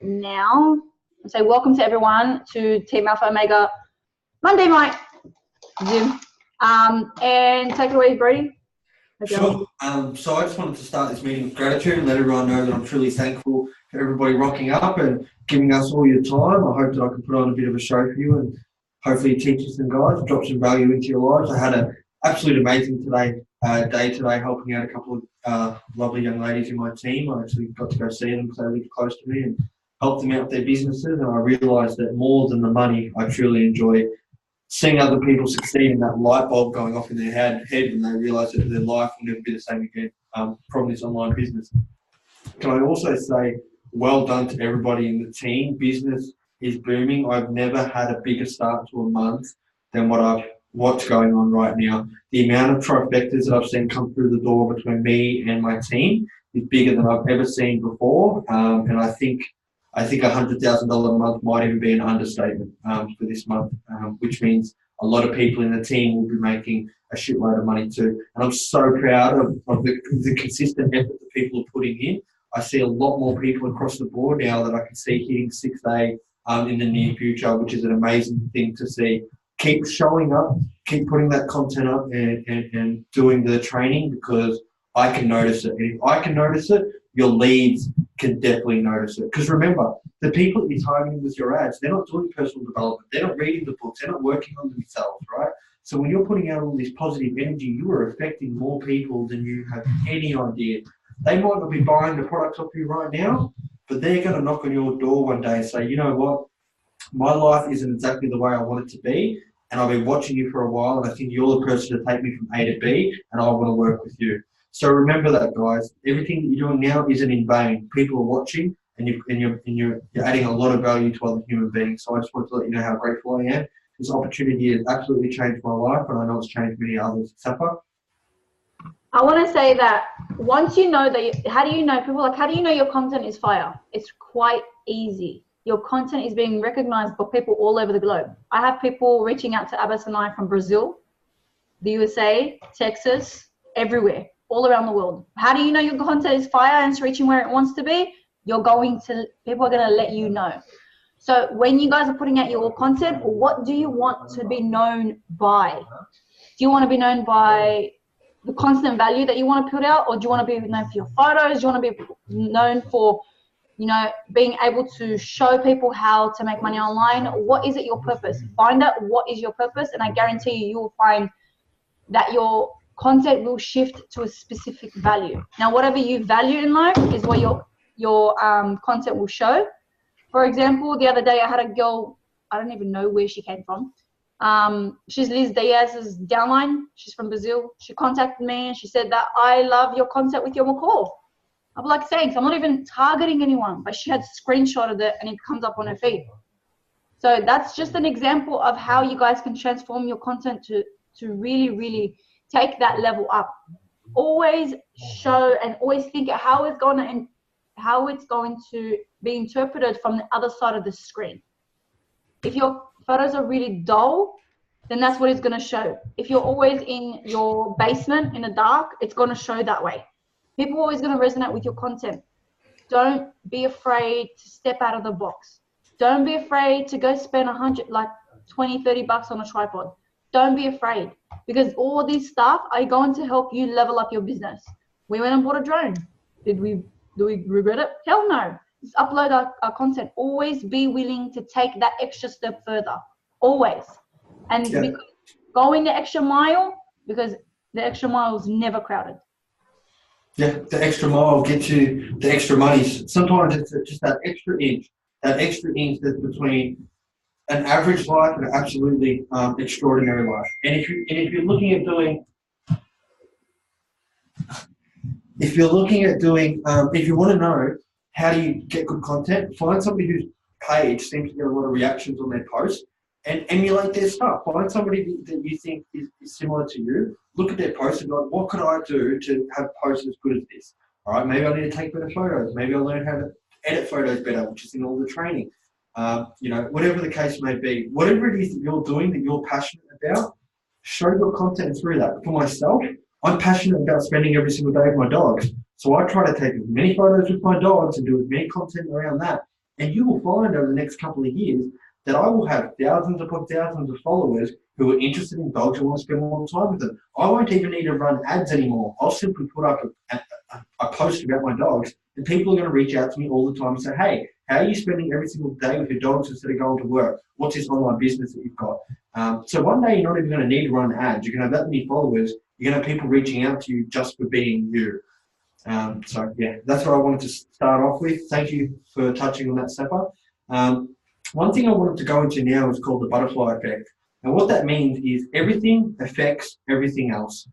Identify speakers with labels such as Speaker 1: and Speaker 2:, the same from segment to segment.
Speaker 1: now and say welcome to everyone to Team Alpha Omega Monday night Zoom. And take it away, Brady.
Speaker 2: Sure. So I just wanted to start this meeting with gratitude and let everyone know that I'm truly thankful for everybody rocking up and giving us all your time. I hope that I can put on a bit of a show for you and hopefully teach you some guys, drop some value into your lives. I had an absolute amazing day today, helping out a couple of lovely young ladies in my team. I actually got to go see them because they live close to me and help them out with their businesses. And I realised that more than the money, I truly enjoy seeing other people succeed and that light bulb going off in their head when they realise that their life will never be the same again from this online business. Can I also say well done to everybody in the team. Business is booming. I've never had a bigger start to a month than what's going on right now. The amount of trifectas that I've seen come through the door between me and my team is bigger than I've ever seen before. And I think $100,000 a month might even be an understatement for this month, which means a lot of people in the team will be making a shitload of money too. And I'm so proud of the consistent effort that people are putting in. I see a lot more people across the board now that I can see hitting 6A in the near future, which is an amazing thing to see. Keep showing up, keep putting that content up and doing the training because I can notice it. And if I can notice it, your leads can definitely notice it. Because remember, the people that you're targeting with your ads, they're not doing personal development. They're not reading the books. They're not working on themselves, right? So when you're putting out all this positive energy, you are affecting more people than you have any idea. They might not be buying the products off you right now, but they're going to knock on your door one day and say, you know what, my life isn't exactly the way I want it to be, and I've been watching you for a while, and I think you're the person to take me from A to B, and I want to work with you. So remember that, guys. Everything that you're doing now isn't in vain. People are watching, and you're adding a lot of value to other human beings. So I just wanted to let you know how grateful I am. This opportunity has absolutely changed my life, and I know it's changed many others. Sappa?
Speaker 1: I want to say that once you know that, how do you know your content is fire? It's quite easy. Your content is being recognized by people all over the globe. I have people reaching out to Abbas and I from Brazil, the USA, Texas, everywhere, all around the world. How do you know your content is fire and it's reaching where it wants to be? People are going to let you know. So when you guys are putting out your content, what do you want to be known by? Do you want to be known by the constant value that you want to put out, or do you want to be known for your photos? Do you want to be known for, being able to show people how to make money online? What is it, your purpose? Find out what is your purpose, and I guarantee you will find that your content will shift to a specific value. Now, whatever you value in life is what your content will show. For example, the other day I had a girl, I don't even know where she came from. She's Liz Diaz's downline. She's from Brazil. She contacted me and she said that I love your content with your McCall. I'm like, thanks. I'm not even targeting anyone, but she had screenshotted it and it comes up on her feed. So that's just an example of how you guys can transform your content to really, really take that level up. Always show and always think how it's going to be interpreted from the other side of the screen. If your photos are really dull, then that's what it's going to show. If you're always in your basement in the dark, it's going to show that way. People are always going to resonate with your content. Don't be afraid to step out of the box. Don't be afraid to go spend $20-$30 on a tripod. Don't be afraid, because all this stuff are going to help you level up your business. We went and bought a drone. Do we regret it? Hell no. Just upload our content. Always be willing to take that extra step further. Always. And going the extra mile, because the extra mile is never crowded.
Speaker 2: Yeah, the extra mile gets you the extra money. Sometimes it's just that extra inch that's between an average life and an absolutely extraordinary life. And if you're looking at doing, if you want to know how do you get good content, find somebody whose page seems to get a lot of reactions on their posts and emulate their stuff. Find somebody that you think is similar to you. Look at their posts and go, what could I do to have posts as good as this? All right, maybe I need to take better photos. Maybe I'll learn how to edit photos better, which is in all the training. Whatever the case may be, whatever it is that you're doing that you're passionate about, show your content through that. For myself, I'm passionate about spending every single day with my dogs. So I try to take as many photos with my dogs and do as many content around that. And you will find over the next couple of years that I will have thousands upon thousands of followers who are interested in dogs and want to spend more time with them. I won't even need to run ads anymore. I'll simply put up a post about my dogs, and people are going to reach out to me all the time and say, hey, how are you spending every single day with your dogs instead of going to work? What's this online business that you've got? So one day you're not even going to need to run ads. You're going to have that many followers. You're going to have people reaching out to you just for being you. So yeah, that's what I wanted to start off with. Thank you for touching on that, Sapper. One thing I wanted to go into now is called the butterfly effect. And what that means is everything affects everything else.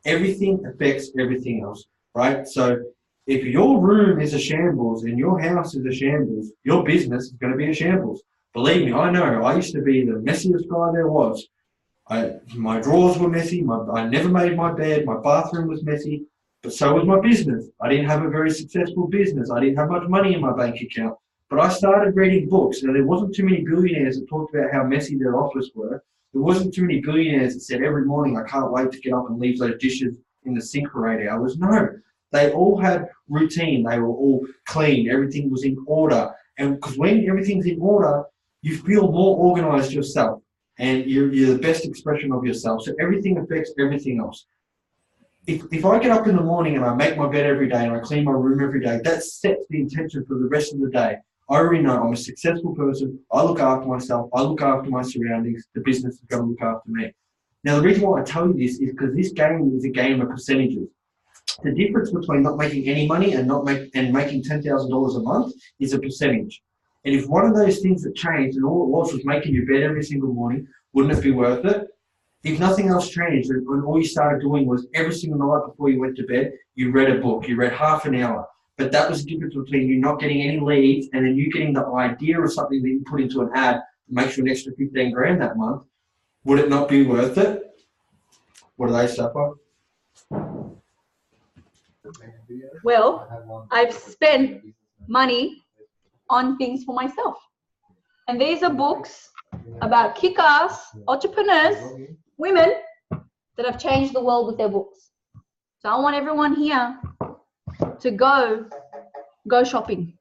Speaker 2: Everything affects everything else, right? So if your room is a shambles and your house is a shambles, your business is going to be a shambles. Believe me, I know. I used to be the messiest guy there was. My drawers were messy. I never made my bed. My bathroom was messy. But so was my business. I didn't have a very successful business. I didn't have much money in my bank account. But I started reading books. Now, there wasn't too many billionaires that talked about how messy their office were. There wasn't too many billionaires that said every morning, I can't wait to get up and leave those dishes in the sink for 8 hours. No, they all had routine. They were all clean. Everything was in order. And because when everything's in order, you feel more organized yourself. And you're the best expression of yourself. So everything affects everything else. If I get up in the morning and I make my bed every day and I clean my room every day, that sets the intention for the rest of the day. I already know I'm a successful person. I look after myself. I look after my surroundings. The business is going to look after me. Now, the reason why I tell you this is because this game is a game of percentages. The difference between not making any money and making $10,000 a month is a percentage. And if one of those things that changed and all it was making your bed every single morning, wouldn't it be worth it? If nothing else changed and all you started doing was every single night before you went to bed, you read a book, you read half an hour. But that was the difference between you not getting any leads and then you getting the idea of something that you put into an ad that makes you an extra 15 grand that month. Would it not be worth it? What do they suffer?
Speaker 1: Well, I've spent money on things for myself. And these are books about kick-ass entrepreneurs, women that have changed the world with their books. So I want everyone here to go shopping.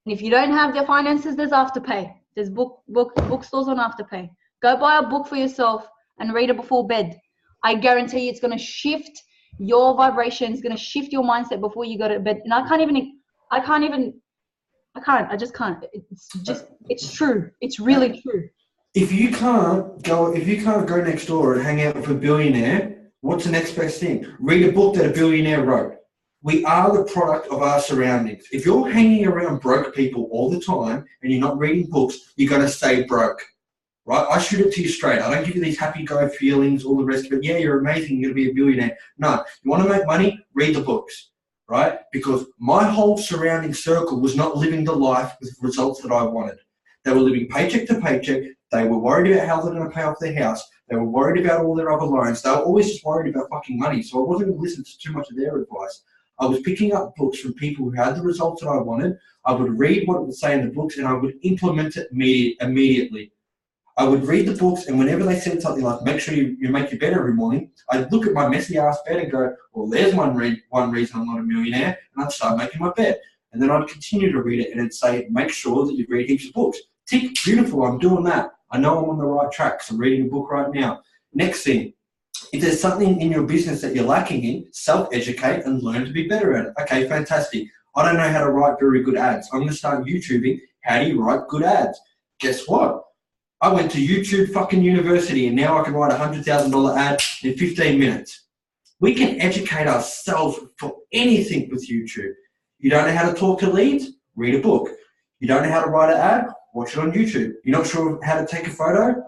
Speaker 1: And if you don't have the finances, there's Afterpay. There's bookstores on Afterpay. Go buy a book for yourself and read it before bed. I guarantee you it's going to shift your vibration. It's going to shift your mindset before you go to bed. And I just can't. It's true. It's really true.
Speaker 2: If you can't go next door and hang out with a billionaire, what's the next best thing? Read a book that a billionaire wrote. We are the product of our surroundings. If you're hanging around broke people all the time and you're not reading books, you're going to stay broke, right? I shoot it to you straight. I don't give you these happy-go feelings, all the rest of it. Yeah, you're amazing. You're going to be a billionaire. No, you want to make money? Read the books, right? Because my whole surrounding circle was not living the life with results that I wanted. They were living paycheck to paycheck. They were worried about how they're going to pay off their house. They were worried about all their other loans. They were always just worried about fucking money. So I wasn't going to listen to too much of their advice. I was picking up books from people who had the results that I wanted. I would read what it would say in the books and I would implement it immediately. I would read the books and whenever they said something like, make sure you make your bed every morning, I'd look at my messy ass bed and go, well, there's one reason I'm not a millionaire, and I'd start making my bed. And then I'd continue to read it and it'd say, make sure that you read heaps of books. Tick, beautiful, I'm doing that. I know I'm on the right track, so I'm reading a book right now. Next thing, if there's something in your business that you're lacking in, self-educate and learn to be better at it. Okay, fantastic. I don't know how to write very good ads. I'm going to start YouTubing. How do you write good ads? Guess what? I went to YouTube fucking university and now I can write a $100,000 ad in 15 minutes. We can educate ourselves for anything with YouTube. You don't know how to talk to leads? Read a book. You don't know how to write an ad? Watch it on YouTube. You're not sure how to take a photo?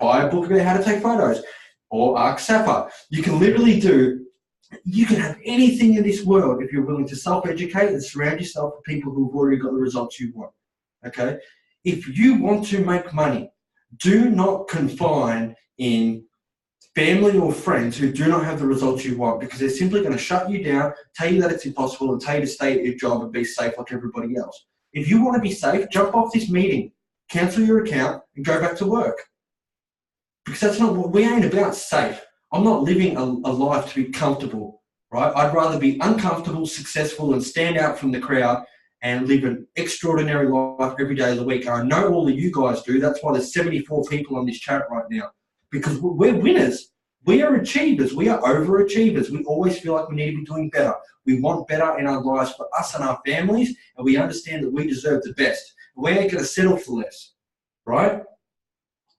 Speaker 2: Buy a book about how to take photos. Or ask Sapper. You can have anything in this world if you're willing to self-educate and surround yourself with people who've already got the results you want. Okay? If you want to make money, do not confine in family or friends who do not have the results you want because they're simply going to shut you down, tell you that it's impossible, and tell you to stay at your job and be safe like everybody else. If you want to be safe, jump off this meeting, cancel your account, and go back to work. Because that's not what we ain't about safe. I'm not living a life to be comfortable, right? I'd rather be uncomfortable, successful, and stand out from the crowd and live an extraordinary life every day of the week. I know all of you guys do. That's why there's 74 people on this chat right now, because we're winners. We are achievers. We are overachievers. We always feel like we need to be doing better. We want better in our lives for us and our families, and we understand that we deserve the best. We ain't going to settle for less, right?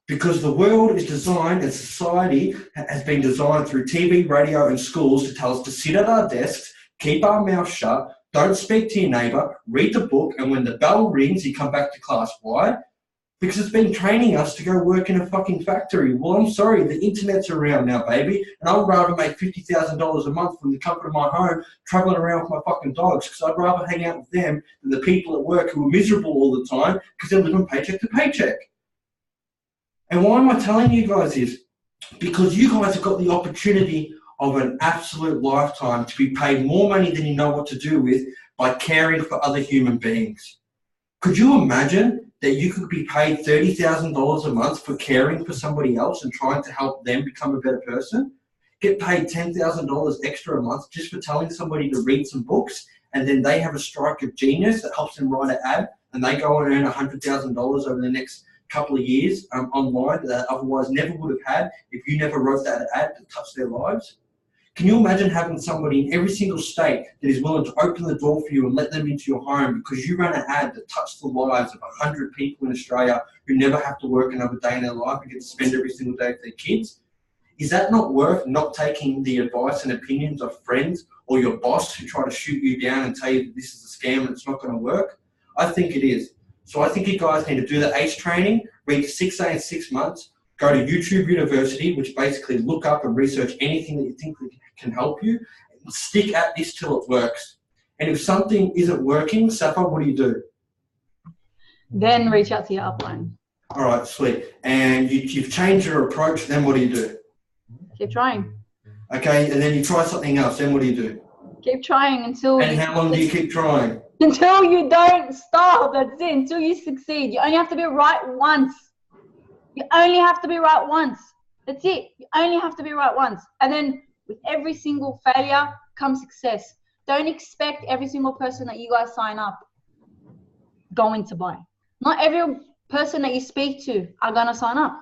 Speaker 2: Because the world is designed, and society has been designed through TV, radio, and schools to tell us to sit at our desks, keep our mouth shut, don't speak to your neighbour, read the book, and when the bell rings, you come back to class. Why? Because it's been training us to go work in a fucking factory. Well, I'm sorry, the internet's around now, baby, and I'd rather make $50,000 a month from the comfort of my home, travelling around with my fucking dogs, because I'd rather hang out with them than the people at work who are miserable all the time because they're living paycheck to paycheck. And why am I telling you guys this? Because you guys have got the opportunity of an absolute lifetime to be paid more money than you know what to do with by caring for other human beings. Could you imagine that you could be paid $30,000 a month for caring for somebody else and trying to help them become a better person? Get paid $10,000 extra a month just for telling somebody to read some books, and then they have a strike of genius that helps them write an ad, and they go and earn $100,000 over the next couple of years online that otherwise never would have had if you never wrote that ad to touch their lives? Can you imagine having somebody in every single state that is willing to open the door for you and let them into your home because you ran an ad that touched the lives of 100 people in Australia who never have to work another day in their life and get to spend every single day with their kids? Is that not worth not taking the advice and opinions of friends or your boss who try to shoot you down and tell you that this is a scam and it's not going to work? I think it is. So I think you guys need to do the ACE training, read 6A in 6 months, go to YouTube University, which basically look up and research anything that you think can help you, and stick at this till it works. And if something isn't working, Safa, what do you do?
Speaker 1: Then reach out to your upline.
Speaker 2: All right, sweet. And you've changed your approach, then what do you do?
Speaker 1: Keep trying.
Speaker 2: Okay, and then you try something else, then what do you do?
Speaker 1: Keep trying until...
Speaker 2: And how long do you keep trying?
Speaker 1: Until you don't stop, that's it, until you succeed. You only have to be right once. You only have to be right once. That's it. You only have to be right once. And then with every single failure comes success. Don't expect every single person that you guys sign up going to buy. Not every person that you speak to are going to sign up.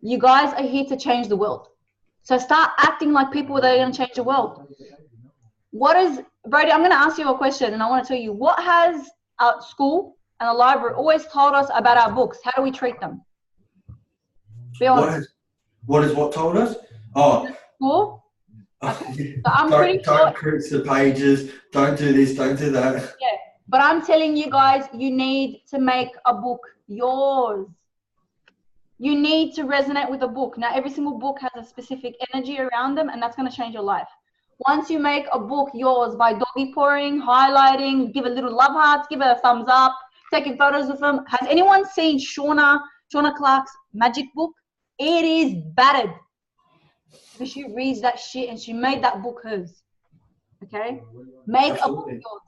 Speaker 1: You guys are here to change the world. So start acting like people that are going to change the world. Brady, I'm going to ask you a question, and I want to tell you, what has our school and the library always told us about our books? How do we treat them? Be honest.
Speaker 2: What is what told us? Oh.
Speaker 1: School?
Speaker 2: Okay.
Speaker 1: So I'm
Speaker 2: don't crease the pages. Don't do this. Don't do that.
Speaker 1: Yeah, but I'm telling you guys, you need to make a book yours. You need to resonate with a book. Now, every single book has a specific energy around them, and that's going to change your life. Once you make a book yours by doggy pouring, highlighting, give a little love hearts, give it a thumbs up, taking photos of them. Has anyone seen Shauna Clark's magic book? It is battered. Because she reads that shit and she made that book hers. Okay? Make
Speaker 2: Absolutely.
Speaker 1: a book yours.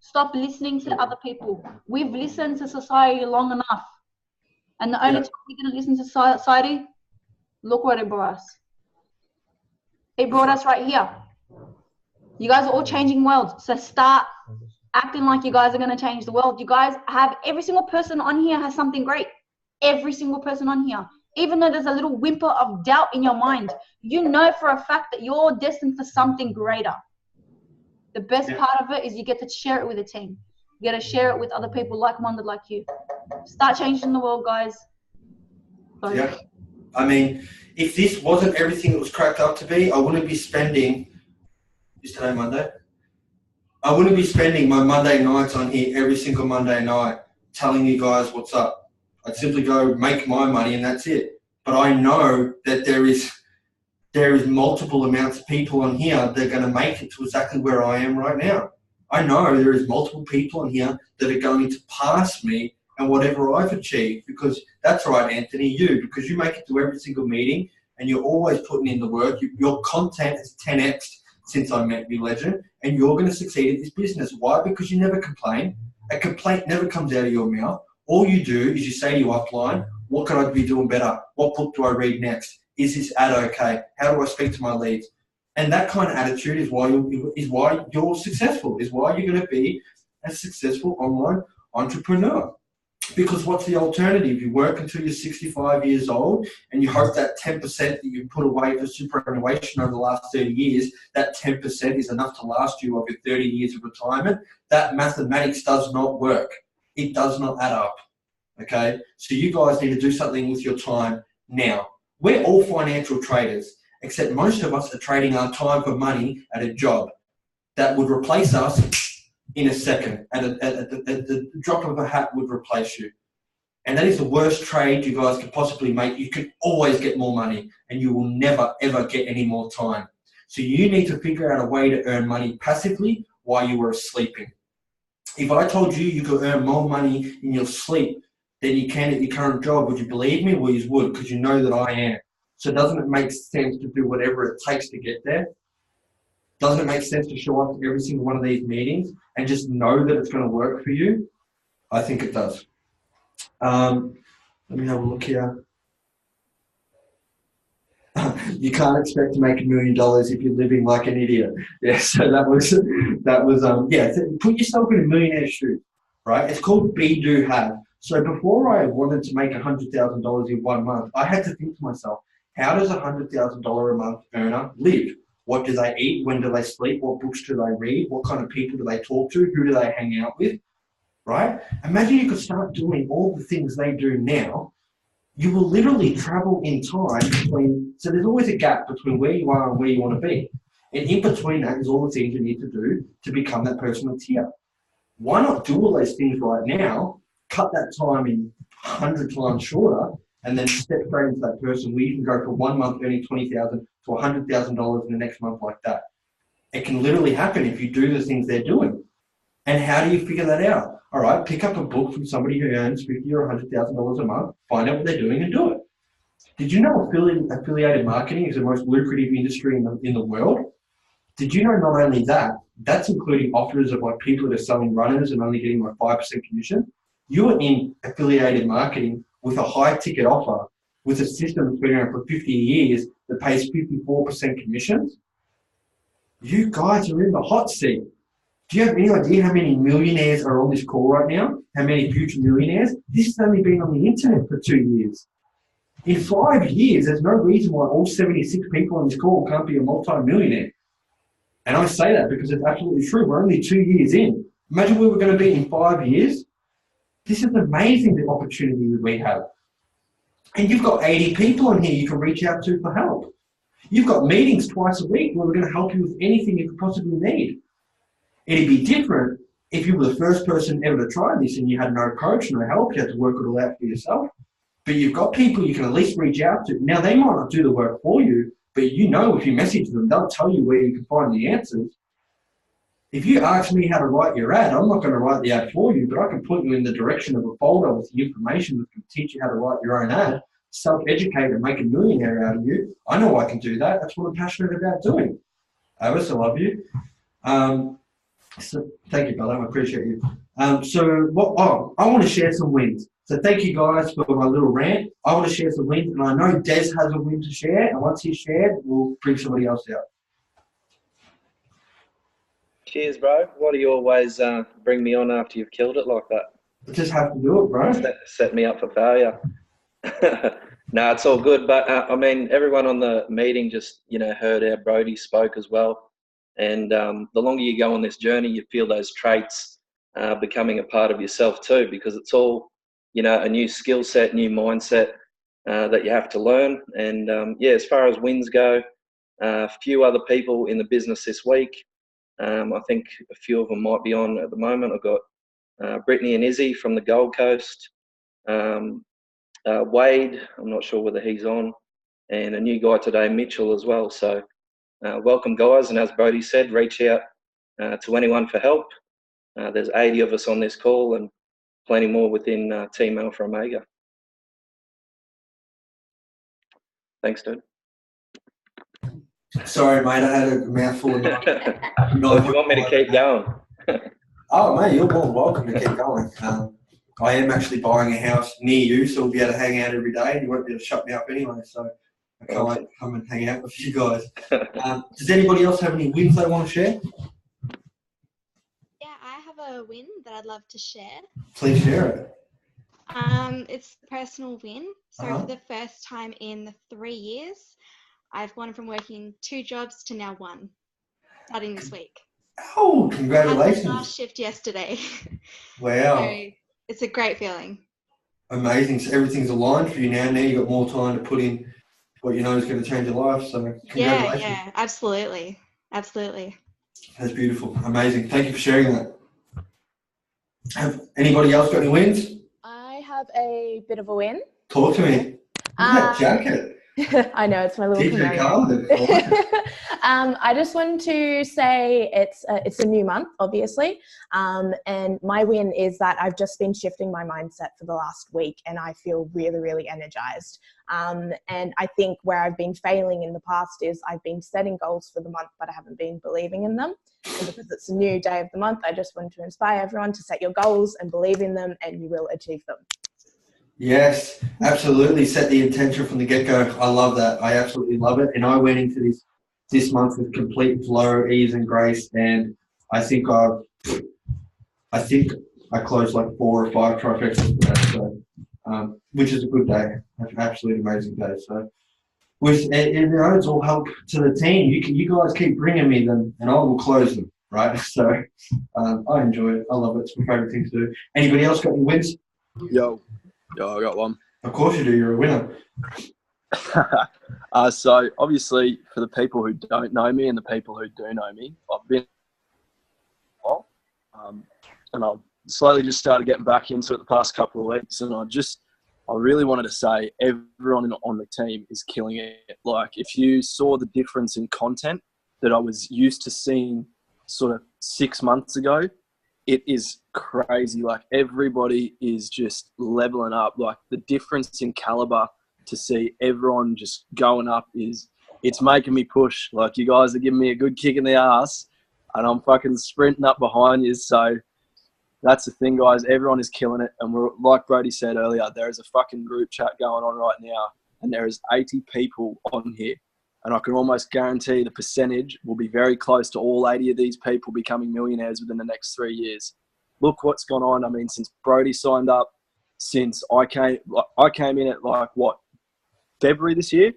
Speaker 1: Stop listening to other people. We've listened to society long enough. And the only time we're going to listen to society, look what it brought us. It brought us right here. You guys are all changing worlds. So start acting like you guys are going to change the world. You guys have, every single person on here has something great. Every single person on here. Even though there's a little whimper of doubt in your mind, you know for a fact that you're destined for something greater. The best part of it is you get to share it with a team. You get to share it with other people like-minded like you. Start changing the world, guys. Sorry.
Speaker 2: Yeah. I mean, if this wasn't everything it was cracked up to be, I wouldn't be spending... Is today Monday? I wouldn't be spending my Monday nights on here every single Monday night telling you guys what's up. I'd simply go make my money and that's it. But I know that there is multiple amounts of people on here that are going to make it to exactly where I am right now. I know there is multiple people on here that are going to pass me and whatever I've achieved, because that's right, Anthony, because you make it to every single meeting and you're always putting in the work. Your content is 10x since I met you, legend, and you're going to succeed at this business. Why? Because you never complain. A complaint never comes out of your mouth. All you do is you say to your upline, what can I be doing better? What book do I read next? Is this ad okay? How do I speak to my leads? And that kind of attitude is why you're successful, is why you're going to be a successful online entrepreneur. Because what's the alternative? You work until you're 65 years old and you hope that 10% that you put away for superannuation over the last 30 years, that 10% is enough to last you over 30 years of retirement. That mathematics does not work. It does not add up. Okay? So you guys need to do something with your time now. We're all financial traders, except most of us are trading our time for money at a job that would replace us in a second. At the drop of a hat would replace you. And that is the worst trade you guys could possibly make. You could always get more money and you will never, ever get any more time. So you need to figure out a way to earn money passively while you were sleeping. If I told you you could earn more money in your sleep than you can at your current job, would you believe me? Well, you would, because you know that I am. So doesn't it make sense to do whatever it takes to get there? Doesn't it make sense to show up to every single one of these meetings and just know that it's going to work for you? I think it does. Let me have a look here. You can't expect to make $1 million if you're living like an idiot. Yeah, so that was yeah, put yourself in a millionaire's shoes, right? It's called be, do, have. So before I wanted to make $100,000 in 1 month, I had to think to myself, how does a $100,000 a month earner live? What do they eat? When do they sleep? What books do they read? What kind of people do they talk to? Who do they hang out with? Right? Imagine you could start doing all the things they do now. You will literally travel in time between, so there's always a gap between where you are and where you want to be. And in between that is all the things you need to do to become that person that's here. Why not do all those things right now, cut that time in 100 times shorter, and then step straight into that person where you can go for 1 month earning $20,000 to $100,000 in the next month like that. It can literally happen if you do the things they're doing. And how do you figure that out? All right, pick up a book from somebody who earns $50,000 or $100,000 a month, find out what they're doing and do it. Did you know affiliated marketing is the most lucrative industry in the world? Did you know not only that, that's including offers of like people that are selling runners and only getting like 5% commission? You're in affiliated marketing with a high ticket offer with a system that's been around for 50 years that pays 54% commissions. You guys are in the hot seat. Do you have any idea how many millionaires are on this call right now? How many future millionaires? This has only been on the internet for 2 years. In 5 years, there's no reason why all 76 people on this call can't be a multi-millionaire. And I say that because it's absolutely true. We're only 2 years in. Imagine where we're going to be in 5 years. This is amazing, the opportunity that we have. And you've got 80 people on here you can reach out to for help. You've got meetings twice a week where we're going to help you with anything you could possibly need. It'd be different if you were the first person ever to try this and you had no coach, no help, you had to work it all out for yourself. But you've got people you can at least reach out to. Now, they might not do the work for you, but you know if you message them, they'll tell you where you can find the answers. If you ask me how to write your ad, I'm not going to write the ad for you, but I can point you in the direction of a folder with the information that can teach you how to write your own ad, self-educate and make a millionaire out of you. I know I can do that. That's what I'm passionate about doing. I also love you. So thank you, brother. I appreciate you. I want to share some wins. So thank you guys for my little rant. I want to share some wins, and I know Des has a win to share. And once he's shared, we'll bring somebody else out.
Speaker 3: Cheers, bro. Why do you always bring me on after you've killed it like that?
Speaker 2: I just have to do it, bro.
Speaker 3: Set me up for failure. No, it's all good. But I mean, everyone on the meeting just, heard how Brody spoke as well. And the longer you go on this journey, you feel those traits becoming a part of yourself too, because it's all, a new skill set, new mindset that you have to learn. And as far as wins go, a few other people in the business this week. I think a few of them might be on at the moment. I've got Brittany and Izzy from the Gold Coast. Wade, I'm not sure whether he's on. And a new guy today, Mitchell, as well. So welcome, guys. And as Brody said, reach out to anyone for help. There's 80 of us on this call and plenty more within Team Alpha Omega. Thanks, dude.
Speaker 2: Sorry, mate, I had a mouthful of
Speaker 3: Do you want me to keep going?
Speaker 2: Oh, mate, you're more than welcome to keep going. I am actually buying a house near you, so we'll be able to hang out every day, and you won't be able to shut me up anyway, so I can't wait to come and hang out with you guys. Does anybody else have any wins they want to share?
Speaker 4: Yeah, I have a win that I'd love to share.
Speaker 2: Please share it.
Speaker 4: It's a personal win. So
Speaker 2: Uh-huh.
Speaker 4: for the first time in 3 years, I've gone from working 2 jobs to now 1, starting this week.
Speaker 2: Oh,
Speaker 4: I had
Speaker 2: congratulations.
Speaker 4: my last shift yesterday.
Speaker 2: Wow.
Speaker 4: So it's a great feeling.
Speaker 2: Amazing. So everything's aligned for you now. Now you've got more time to put in what you know is going to change your life. So congratulations.
Speaker 4: Yeah, absolutely. Absolutely.
Speaker 2: That's beautiful. Amazing. Thank you for sharing that. Have anybody else got any wins?
Speaker 5: I have a bit of a win.
Speaker 2: Talk to me. Look at that jacket.
Speaker 5: I know, it's my little
Speaker 2: DJ
Speaker 5: chameleon.
Speaker 2: Carlin. I like it.
Speaker 5: I just wanted to say it's a new month, obviously, and my win is that I've just been shifting my mindset for the last week, and I feel really, really energized. And I think where I've been failing in the past is I've been setting goals for the month, but I haven't been believing in them. And because it's a new day of the month, I just want to inspire everyone to set your goals and believe in them, and you will achieve them.
Speaker 2: Yes, absolutely. Set the intention from the get-go. I love that. I absolutely love it. And I went into this month with complete flow, ease, and grace. And I think I closed like 4 or 5 trifectas today. So, which is a good day. An absolutely amazing day. So, it's all help to the team. You guys keep bringing me them, and I will close them. Right. So, I enjoy it. I love it. It's my favorite thing to do. Anybody else got any wins?
Speaker 6: Yo, I got one.
Speaker 2: Of course you do. You're a winner.
Speaker 6: So obviously, for the people who don't know me and the people who do know me, I've been and I've slowly just started getting back into it the past couple of weeks. And I really wanted to say everyone on the team is killing it. Like, if you saw the difference in content that I was used to seeing sort of 6 months ago, it is crazy. Like, everybody is just leveling up. Like, the difference in caliber to see everyone just going up it's making me push. Like, you guys are giving me a good kick in the ass, and I'm fucking sprinting up behind you. So that's the thing, guys. Everyone is killing it. And we're, like Brody said earlier, there is a fucking group chat going on right now, and there is 80 people on here. And I can almost guarantee the percentage will be very close to all 80 of these people becoming millionaires within the next 3 years. Look what's gone on. I mean, since Brody signed up, since I came in at like, what, February this year?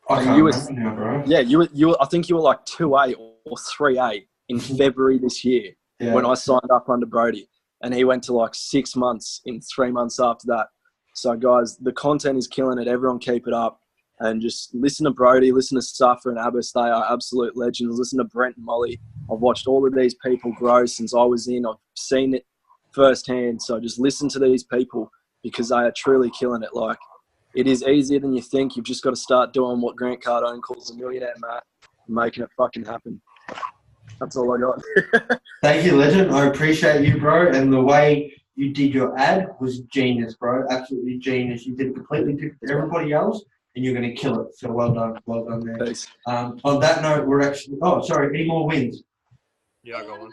Speaker 2: I can't remember now, bro.
Speaker 6: Yeah, you were, I think you were like 2.8 or 3.8 in February this year when I signed up under Brody. And he went to like 6 months in 3 months after that. So, guys, the content is killing it. Everyone keep it up. And just listen to Brody, listen to Suffer and Abbas. They are absolute legends. Listen to Brent and Molly. I've watched all of these people grow since I was in. I've seen it firsthand. So just listen to these people because they are truly killing it. Like, it is easier than you think. You've just got to start doing what Grant Cardone calls a millionaire, Matt, and making it fucking happen. That's all I got.
Speaker 2: Thank you, legend. I appreciate you, bro. And the way you did your ad was genius, bro. Absolutely genius. You did it completely different to everybody else, and you're going to kill it. So well done. Well done, man.
Speaker 6: Thanks.
Speaker 2: On that note, we're actually... Oh, sorry. Any more wins?
Speaker 7: Yeah, I got one.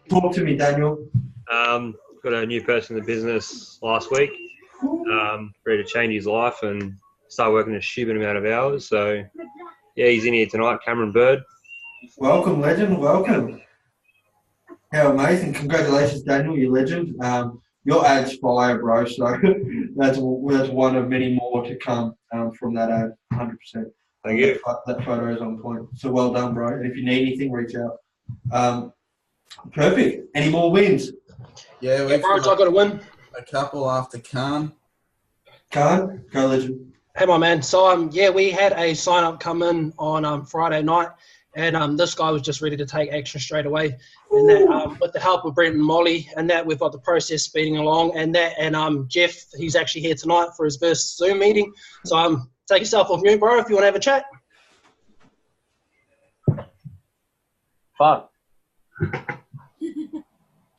Speaker 2: Talk to me, Daniel.
Speaker 7: Got a new person in the business last week. Ready to change his life and start working a stupid amount of hours. So, yeah, he's in here tonight, Cameron Bird.
Speaker 2: Welcome, legend. Welcome. How amazing. Congratulations, Daniel. You're legend. Your ad's fire, bro. So that's one of many more to come from that ad, 100%.
Speaker 7: Thank you.
Speaker 2: That photo is on point. So well done, bro. And if you need anything, reach out. Perfect. Any more wins?
Speaker 8: Yeah, we've
Speaker 9: got a win.
Speaker 8: A couple after Khan.
Speaker 2: Khan, go legend.
Speaker 9: Hey, my man. So, we had a sign-up come in on Friday night, and this guy was just ready to take action straight away. And that, with the help of Brent and Molly, and that we've got the process speeding along. And Jeff, he's actually here tonight for his first Zoom meeting. So, take yourself off mute, bro, if you want to have a chat.
Speaker 10: Fun.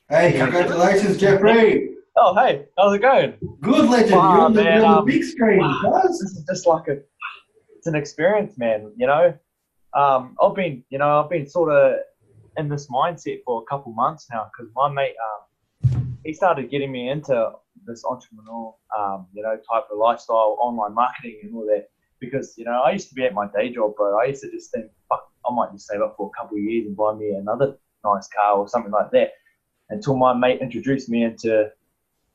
Speaker 2: Hey, congratulations, Jeffrey.
Speaker 10: Oh, hey, how's it going?
Speaker 2: Good, legend. You're on the big screen.
Speaker 10: This is just like it's an experience, man. You know, I've been sort of in this mindset for a couple months now because my mate, he started getting me into this entrepreneurial, type of lifestyle, online marketing and all that. Because, I used to be at my day job, bro. I used to just think, fuck, I might just save up for a couple of years and buy me another nice car or something like that, until my mate introduced me into,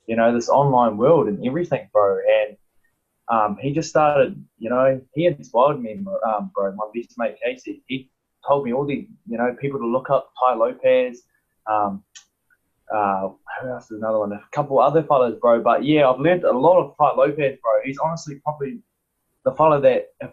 Speaker 10: you know, this online world and everything, bro. And he just started, you know, he inspired me, bro. My best mate Casey, he told me all the, you know, people to look up. Tai Lopez, who else is another one? A couple other fellas, bro. But yeah, I've learned a lot of Tai Lopez, bro. He's honestly probably the fella that if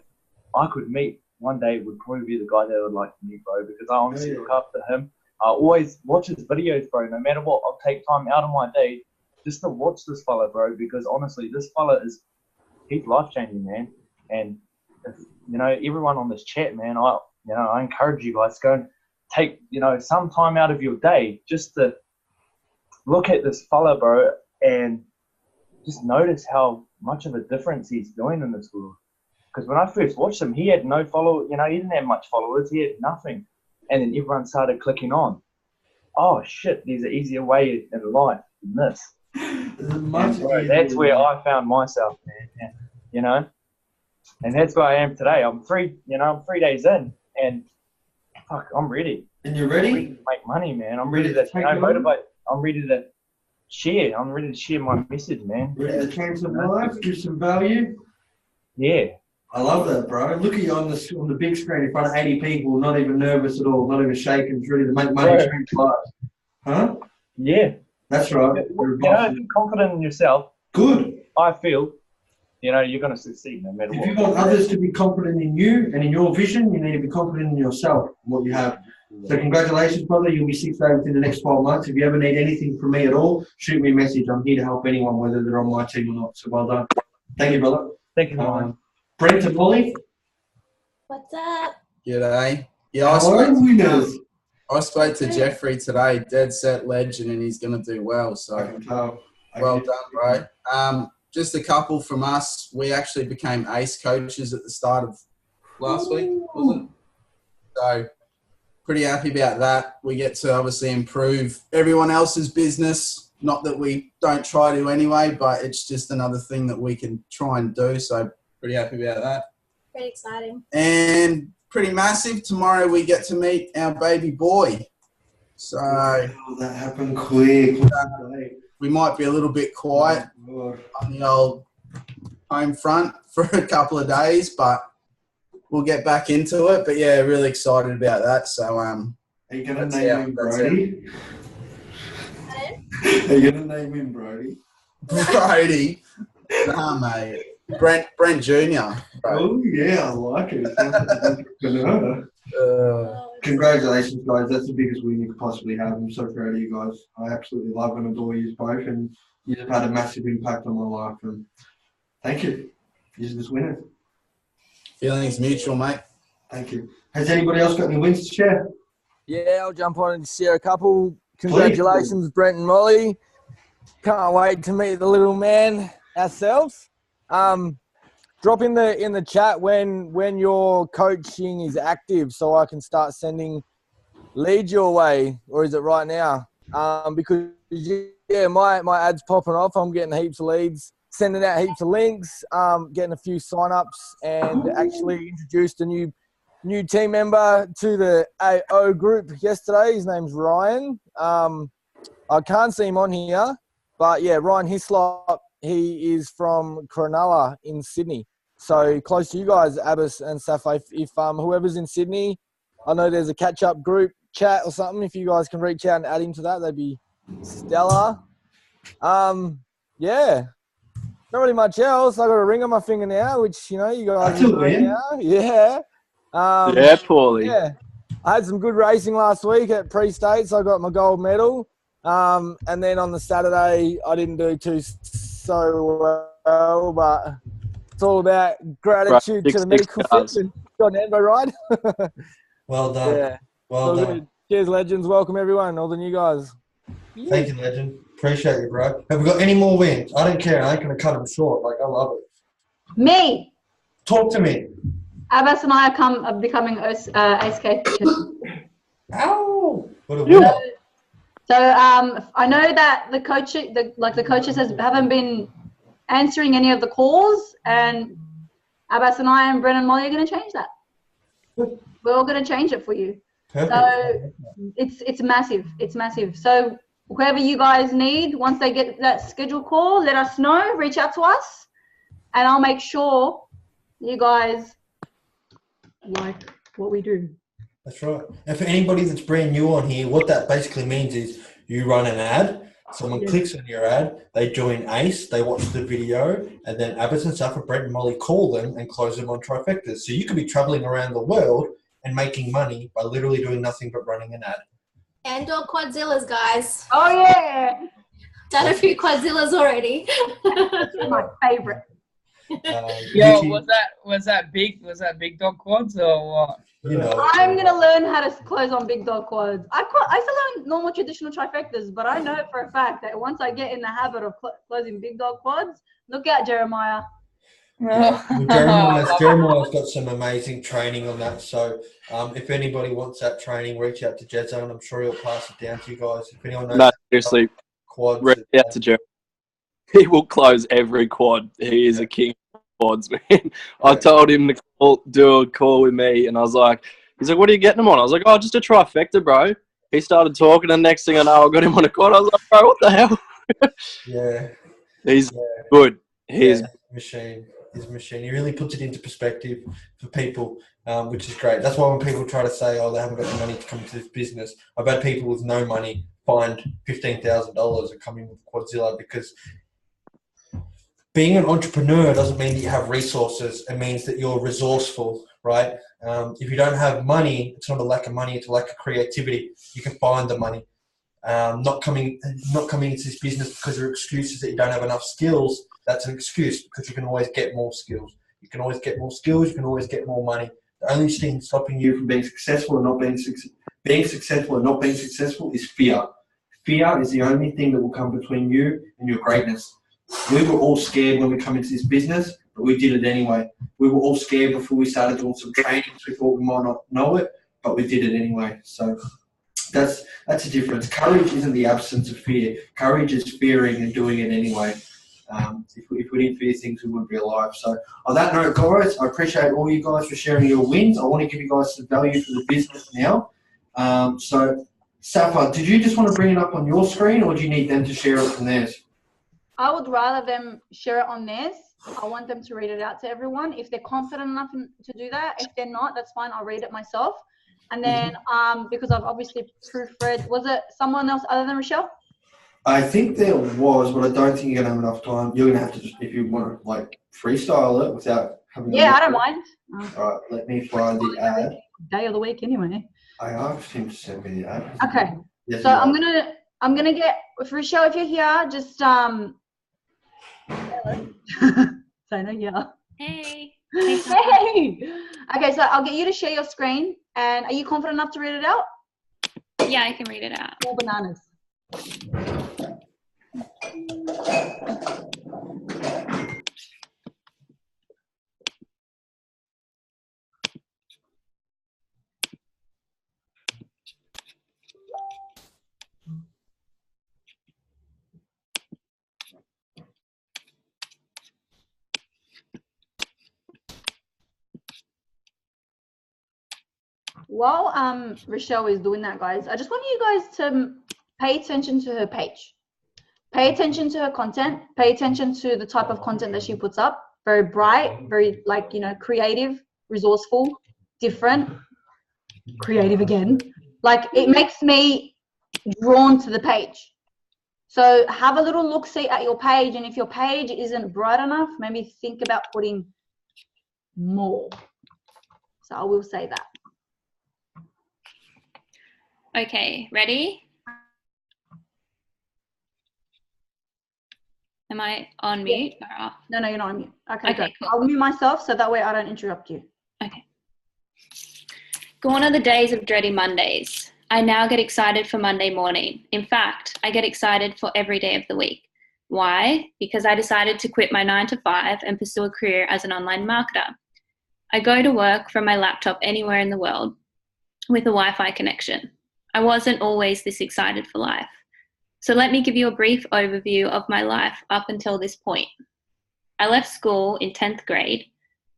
Speaker 10: I could meet one day would probably be the guy that I would like to meet, bro. Because I honestly look up to him. I always watch his videos, bro. No matter what, I'll take time out of my day just to watch this fella, bro. Because honestly, this fella he's life changing, man. And if, you know, everyone on this chat, man, I encourage you guys to go and take, you know, some time out of your day just to look at this fella, bro, and just notice how much of a difference he's doing in this world. Because when I first watched him, he had no followers, you know, he didn't have much followers, he had nothing. And then everyone started clicking on. Oh shit, there's an easier way in life than this. And, bro, that's where I found myself, man. And, you know, and that's where I am today. I'm 3 days in, and fuck, I'm ready.
Speaker 2: And you're ready?
Speaker 10: I'm ready to make money, man. I'm ready to, you know, motivate. I'm ready to share. I'm ready to share my message, man.
Speaker 2: Ready to change some lives, give some value.
Speaker 10: Yeah.
Speaker 2: I love that, bro. Look at you on the big screen in front of 80 people, not even nervous at all, not even shaking, just ready to make money, change lives. Huh?
Speaker 10: Yeah.
Speaker 2: That's right.
Speaker 10: You know, if you're confident in yourself,
Speaker 2: good.
Speaker 10: I feel, you know, you're going to succeed no matter what.
Speaker 2: If you want others to be confident in you and in your vision, you need to be confident in yourself and what you have. So congratulations, brother. You'll be 6A within the next 12 months. If you ever need anything from me at all, shoot me a message. I'm here to help anyone, whether they're on my team or not. So well done. Thank you, brother.
Speaker 10: Thank you,
Speaker 2: Brent and Molly.
Speaker 5: What's up?
Speaker 8: G'day. Yeah, I spoke to Jeffrey today, dead set legend, and he's going to do well. So well done, bro. Just a couple from us. We actually became ace coaches at the start of last week, wasn't it? So pretty happy about that. We get to obviously improve everyone else's business. Not that we don't try to anyway, but it's just another thing that we can try and do. So pretty happy about that.
Speaker 5: Pretty exciting.
Speaker 8: And pretty massive. Tomorrow we get to meet our baby boy. So
Speaker 2: that happened quick.
Speaker 8: We might be a little bit quiet on the old home front for a couple of days, but we'll get back into it. But yeah, really excited about that. So
Speaker 2: are you gonna name him Brody? Are you gonna name him Brody?
Speaker 8: Brody? Nah, mate. Brent Jr.
Speaker 2: Oh yeah, I like it. Congratulations, guys. That's the biggest win you could possibly have. I'm so proud of you guys. I absolutely love and adore you both, and you've had a massive impact on my life. And thank you. You're just winners.
Speaker 8: Feelings mutual, mate.
Speaker 2: Thank you. Has anybody else got any wins to share?
Speaker 11: Yeah, I'll jump on and share a couple. Congratulations, Brent and Molly. Can't wait to meet the little man ourselves. Drop in the chat when your coaching is active, so I can start sending leads your way, or is it right now? Because yeah, my ad's popping off. I'm getting heaps of leads, sending out heaps of links, getting a few sign-ups, and actually introduced a new team member to the AO group yesterday. His name's Ryan. I can't see him on here, but yeah, Ryan Hyslop. He is from Cronulla in Sydney. So close to you guys, Abbas and Safa. If whoever's in Sydney, I know there's a catch-up group chat or something. If you guys can reach out and add him to that, that'd be stellar. Yeah. Not really much else. I got a ring on my finger now, which, you know, you guys know now. Yeah.
Speaker 6: Yeah, Paulie.
Speaker 11: Yeah. I had some good racing last week at pre-states. I got my gold medal. And then on the Saturday, I didn't do so well, but it's all about gratitude to the medical fix and got an Ambo ride.
Speaker 2: Well done.
Speaker 11: Yeah.
Speaker 2: Well done.
Speaker 11: Good. Cheers, legends. Welcome, everyone. All the new guys.
Speaker 2: Thank you, legend. Appreciate you, bro. Have we got any more wins? I don't care. I ain't going to cut them short. Like, I love it.
Speaker 1: Me.
Speaker 2: Talk to me.
Speaker 1: Abbas and I are becoming ace coaches.
Speaker 2: Ow! What a win.
Speaker 1: So I know that the coaches haven't been answering any of the calls, and Abbas and I and Brennan and Molly are going to change that. We're all going to change it for you.
Speaker 2: Perfect.
Speaker 1: So it's massive. It's massive. So whoever you guys need, once they get that schedule call, let us know. Reach out to us, and I'll make sure you guys like what we do.
Speaker 2: That's right. And for anybody that's brand new on here, what that basically means is you run an ad. Someone clicks on your ad, they join ACE, they watch the video, and then Abbott and Suffer, Brent and Molly call them and close them on trifectas. So you could be traveling around the world and making money by literally doing nothing but running an ad.
Speaker 12: And or Quadzillas, guys.
Speaker 1: Oh yeah.
Speaker 12: Done a few Quadzillas already.
Speaker 1: That's my favorite.
Speaker 13: Yo, was that big dog quads or what?
Speaker 2: You know,
Speaker 1: I'm gonna learn how to close on big dog quads. I still learn normal traditional trifectas, but I know for a fact that once I get in the habit of closing big dog quads, look out, Jeremiah.
Speaker 2: Well, Jeremiah's got some amazing training on that. So if anybody wants that training, reach out to Jezza, and I'm sure he'll pass it down to you guys. If anyone knows
Speaker 6: seriously,
Speaker 2: quads,
Speaker 6: reach out to Jeremiah. He will close every quad. He is a king of quads, man. I told him to do a call with me, and I was like, he's like, what are you getting him on? I was like, oh, just a trifecta, bro. He started talking, and next thing I know, I got him on a quad. I was like, bro, what the hell?
Speaker 2: Yeah.
Speaker 6: He's good. He's
Speaker 2: machine. He's a machine. He really puts it into perspective for people, which is great. That's why when people try to say, oh, they haven't got the money to come into this business, I've had people with no money find $15,000 and come in with Quadzilla, because being an entrepreneur doesn't mean that you have resources. It means that you're resourceful, right? If you don't have money, it's not a lack of money, it's a lack of creativity. You can find the money. Not coming into this business because your excuse is that you don't have enough skills. That's an excuse, because you can always get more skills. You can always get more skills. You can always get more money. The only thing stopping you from being successful and not being successful and not being successful is fear. Fear is the only thing that will come between you and your greatness. We were all scared when we come into this business, but we did it anyway. We were all scared before we started doing some trainings. We thought we might not know it, but we did it anyway. So that's the difference. Courage isn't the absence of fear. Courage is fearing and doing it anyway. If we didn't fear things, we wouldn't be alive. So on that note, guys, I appreciate all you guys for sharing your wins. I want to give you guys some value for the business now. So Safa, did you just want to bring it up on your screen, or do you need them to share it from theirs?
Speaker 1: I would rather them share it on theirs. I want them to read it out to everyone. If they're confident enough to do that, if they're not, that's fine. I'll read it myself. And then because I've obviously proofread, was it someone else other than Rochelle?
Speaker 2: I think there was, but I don't think you're going to have enough time. You're going to have to just, if you want to like freestyle it without having
Speaker 1: I don't mind.
Speaker 2: All right, let me find the ad.
Speaker 1: Day of the week anyway.
Speaker 2: I asked him to send me the ad.
Speaker 1: Okay.
Speaker 2: Yes,
Speaker 1: So I'm gonna get, if Rochelle, if you're here, just say no, yeah.
Speaker 14: Hey.
Speaker 1: Hey. Okay, so I'll get you to share your screen. And are you confident enough to read it out?
Speaker 14: Yeah, I can read it out.
Speaker 1: All bananas. While Rochelle is doing that, guys, I just want you guys to pay attention to her page. Pay attention to her content. Pay attention to the type of content that she puts up. Very bright, very creative, resourceful, different, creative again. Like, it makes me drawn to the page. So have a little look-see at your page, and if your page isn't bright enough, maybe think about putting more. So I will say that.
Speaker 14: Okay, ready? Am I on mute or off?
Speaker 1: No, you're not on mute. Okay,
Speaker 14: good.
Speaker 1: Cool. I'll mute myself so that way I don't interrupt you.
Speaker 14: Okay. Gone are the days of dreading Mondays. I now get excited for Monday morning. In fact, I get excited for every day of the week. Why? Because I decided to quit my 9-to-5 and pursue a career as an online marketer. I go to work from my laptop anywhere in the world with a Wi-Fi connection. I wasn't always this excited for life. So let me give you a brief overview of my life up until this point. I left school in 10th grade,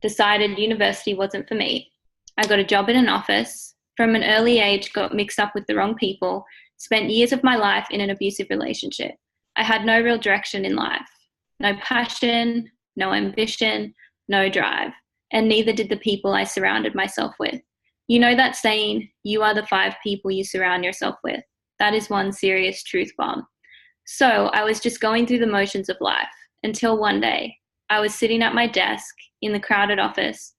Speaker 14: decided university wasn't for me. I got a job in an office, From an early age, got mixed up with the wrong people, spent years of my life in an abusive relationship. I had no real direction in life, no passion, no ambition, no drive, and neither did the people I surrounded myself with. You know that saying, you are the 5 people you surround yourself with. That is one serious truth bomb. So I was just going through the motions of life until one day I was sitting at my desk in the crowded office.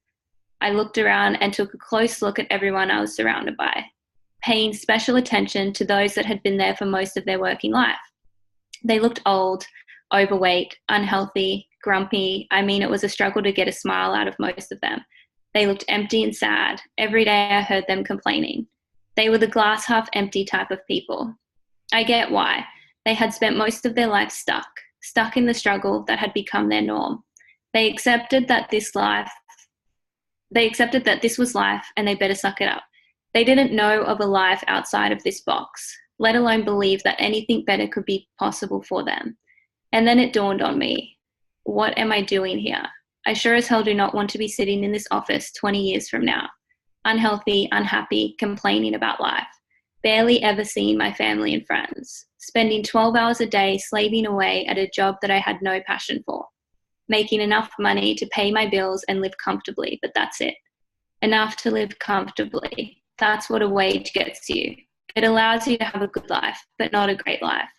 Speaker 14: I looked around and took a close look at everyone I was surrounded by, paying special attention to those that had been there for most of their working life. They looked old, overweight, unhealthy, grumpy. I mean, it was a struggle to get a smile out of most of them. They looked empty and sad. Every day I heard them complaining. They were the glass half empty type of people. I get why. They had spent most of their life stuck in the struggle that had become their norm. They accepted that this was life and they better suck it up. They didn't know of a life outside of this box, let alone believe that anything better could be possible for them. And then it dawned on me, what am I doing here? I sure as hell do not want to be sitting in this office 20 years from now, unhealthy, unhappy, complaining about life, barely ever seeing my family and friends, spending 12 hours a day slaving away at a job that I had no passion for, making enough money to pay my bills and live comfortably, but that's it. Enough to live comfortably. That's what a wage gets you. It allows you to have a good life, but not a great life.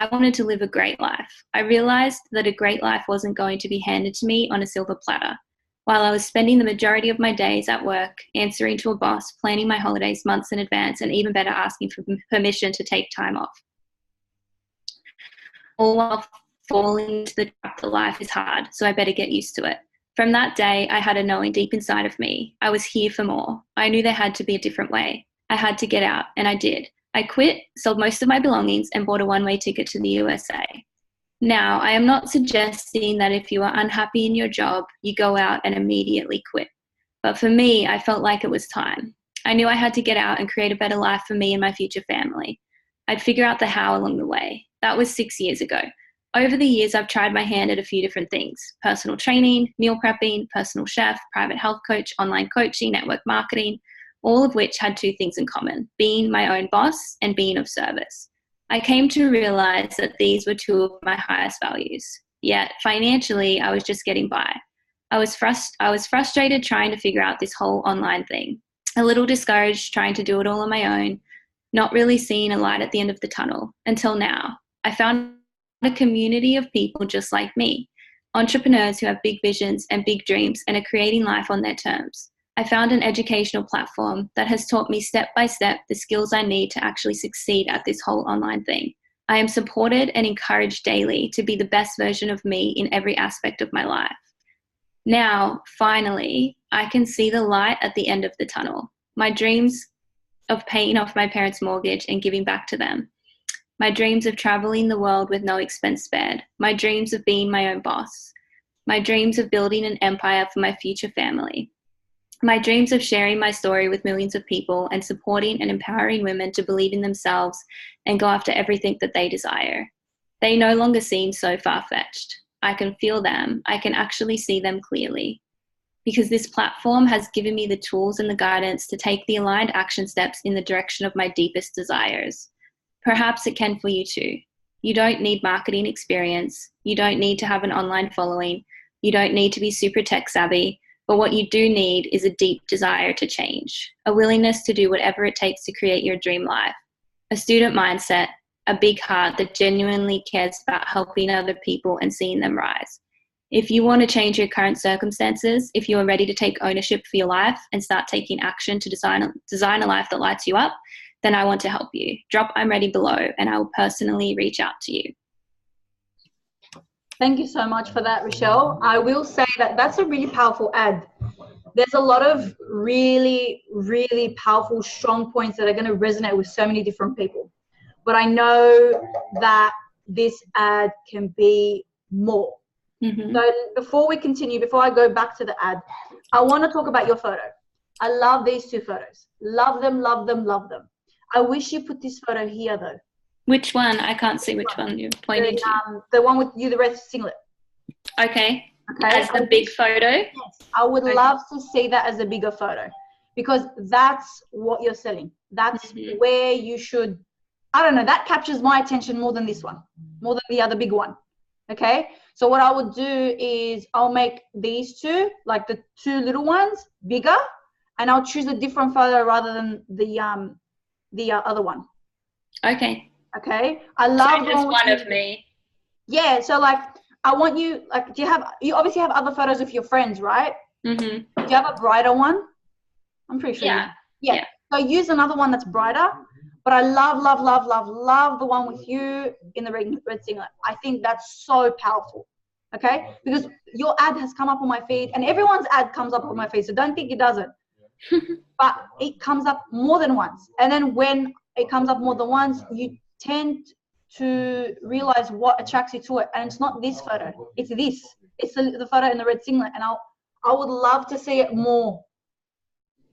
Speaker 14: I wanted to live a great life. I realized that a great life wasn't going to be handed to me on a silver platter. While I was spending the majority of my days at work, answering to a boss, planning my holidays months in advance, and even better, asking for permission to take time off. All while falling into the trap that life is hard, so I better get used to it. From that day, I had a knowing deep inside of me. I was here for more. I knew there had to be a different way. I had to get out, and I did. I quit, sold most of my belongings, and bought a one-way ticket to the USA. Now, I am not suggesting that if you are unhappy in your job, you go out and immediately quit. But for me, I felt like it was time. I knew I had to get out and create a better life for me and my future family. I'd figure out the how along the way. That was 6 years ago. Over the years, I've tried my hand at a few different things: personal training, meal prepping, personal chef, private health coach, online coaching, network marketing, all of which had 2 things in common: being my own boss and being of service. I came to realize that these were 2 of my highest values. Yet financially, I was just getting by. I was frustrated trying to figure out this whole online thing, a little discouraged trying to do it all on my own, not really seeing a light at the end of the tunnel. Until now, I found a community of people just like me, entrepreneurs who have big visions and big dreams and are creating life on their terms. I found an educational platform that has taught me step by step the skills I need to actually succeed at this whole online thing. I am supported and encouraged daily to be the best version of me in every aspect of my life. Now, finally, I can see the light at the end of the tunnel. My dreams of paying off my parents' mortgage and giving back to them. My dreams of traveling the world with no expense spared. My dreams of being my own boss. My dreams of building an empire for my future family. My dreams of sharing my story with millions of people and supporting and empowering women to believe in themselves and go after everything that they desire. They no longer seem so far-fetched. I can feel them. I can actually see them clearly. Because this platform has given me the tools and the guidance to take the aligned action steps in the direction of my deepest desires. Perhaps it can for you too. You don't need marketing experience. You don't need to have an online following. You don't need to be super tech savvy. But what you do need is a deep desire to change, a willingness to do whatever it takes to create your dream life, a student mindset, a big heart that genuinely cares about helping other people and seeing them rise. If you want to change your current circumstances, if you are ready to take ownership for your life and start taking action to design a life that lights you up, then I want to help you. Drop "I'm ready" below and I will personally reach out to you.
Speaker 1: Thank you so much for that, Rochelle. I will say that that's a really powerful ad. There's a lot of really, really powerful, strong points that are going to resonate with so many different people. But I know that this ad can be more. Mm-hmm. So before we continue, before I go back to the ad, I want to talk about your photo. I love these 2 photos. Love them, love them, love them. I wish you put this photo here though.
Speaker 14: Which one? I can't see which one you're pointing to.
Speaker 1: The one with you, the red singlet.
Speaker 14: Okay. As the big photo?
Speaker 1: Yes. I would love to see that as a bigger photo because that's what you're selling. That's where you should, I don't know, that captures my attention more than this one, more than the other big one. Okay. So what I would do is I'll make these two, like the two little ones, bigger, and I'll choose a different photo rather than the other one.
Speaker 14: Okay.
Speaker 1: Okay. I love
Speaker 14: so just one of me.
Speaker 1: Yeah. So like, I want you, like, you obviously have other photos of your friends, right?
Speaker 14: Mm-hmm.
Speaker 1: Do you have a brighter one? I'm pretty sure.
Speaker 14: Yeah.
Speaker 1: Yeah. So use another one that's brighter. But I love the one with you in the red singlet. I think that's so powerful. Okay? Because your ad has come up on my feed, and everyone's ad comes up on my feed, so don't think it doesn't. But it comes up more than once. And then when it comes up more than once, you tend to realize what attracts you to it. And it's not this photo. It's this. It's the photo in the red singlet. And I would love to see it more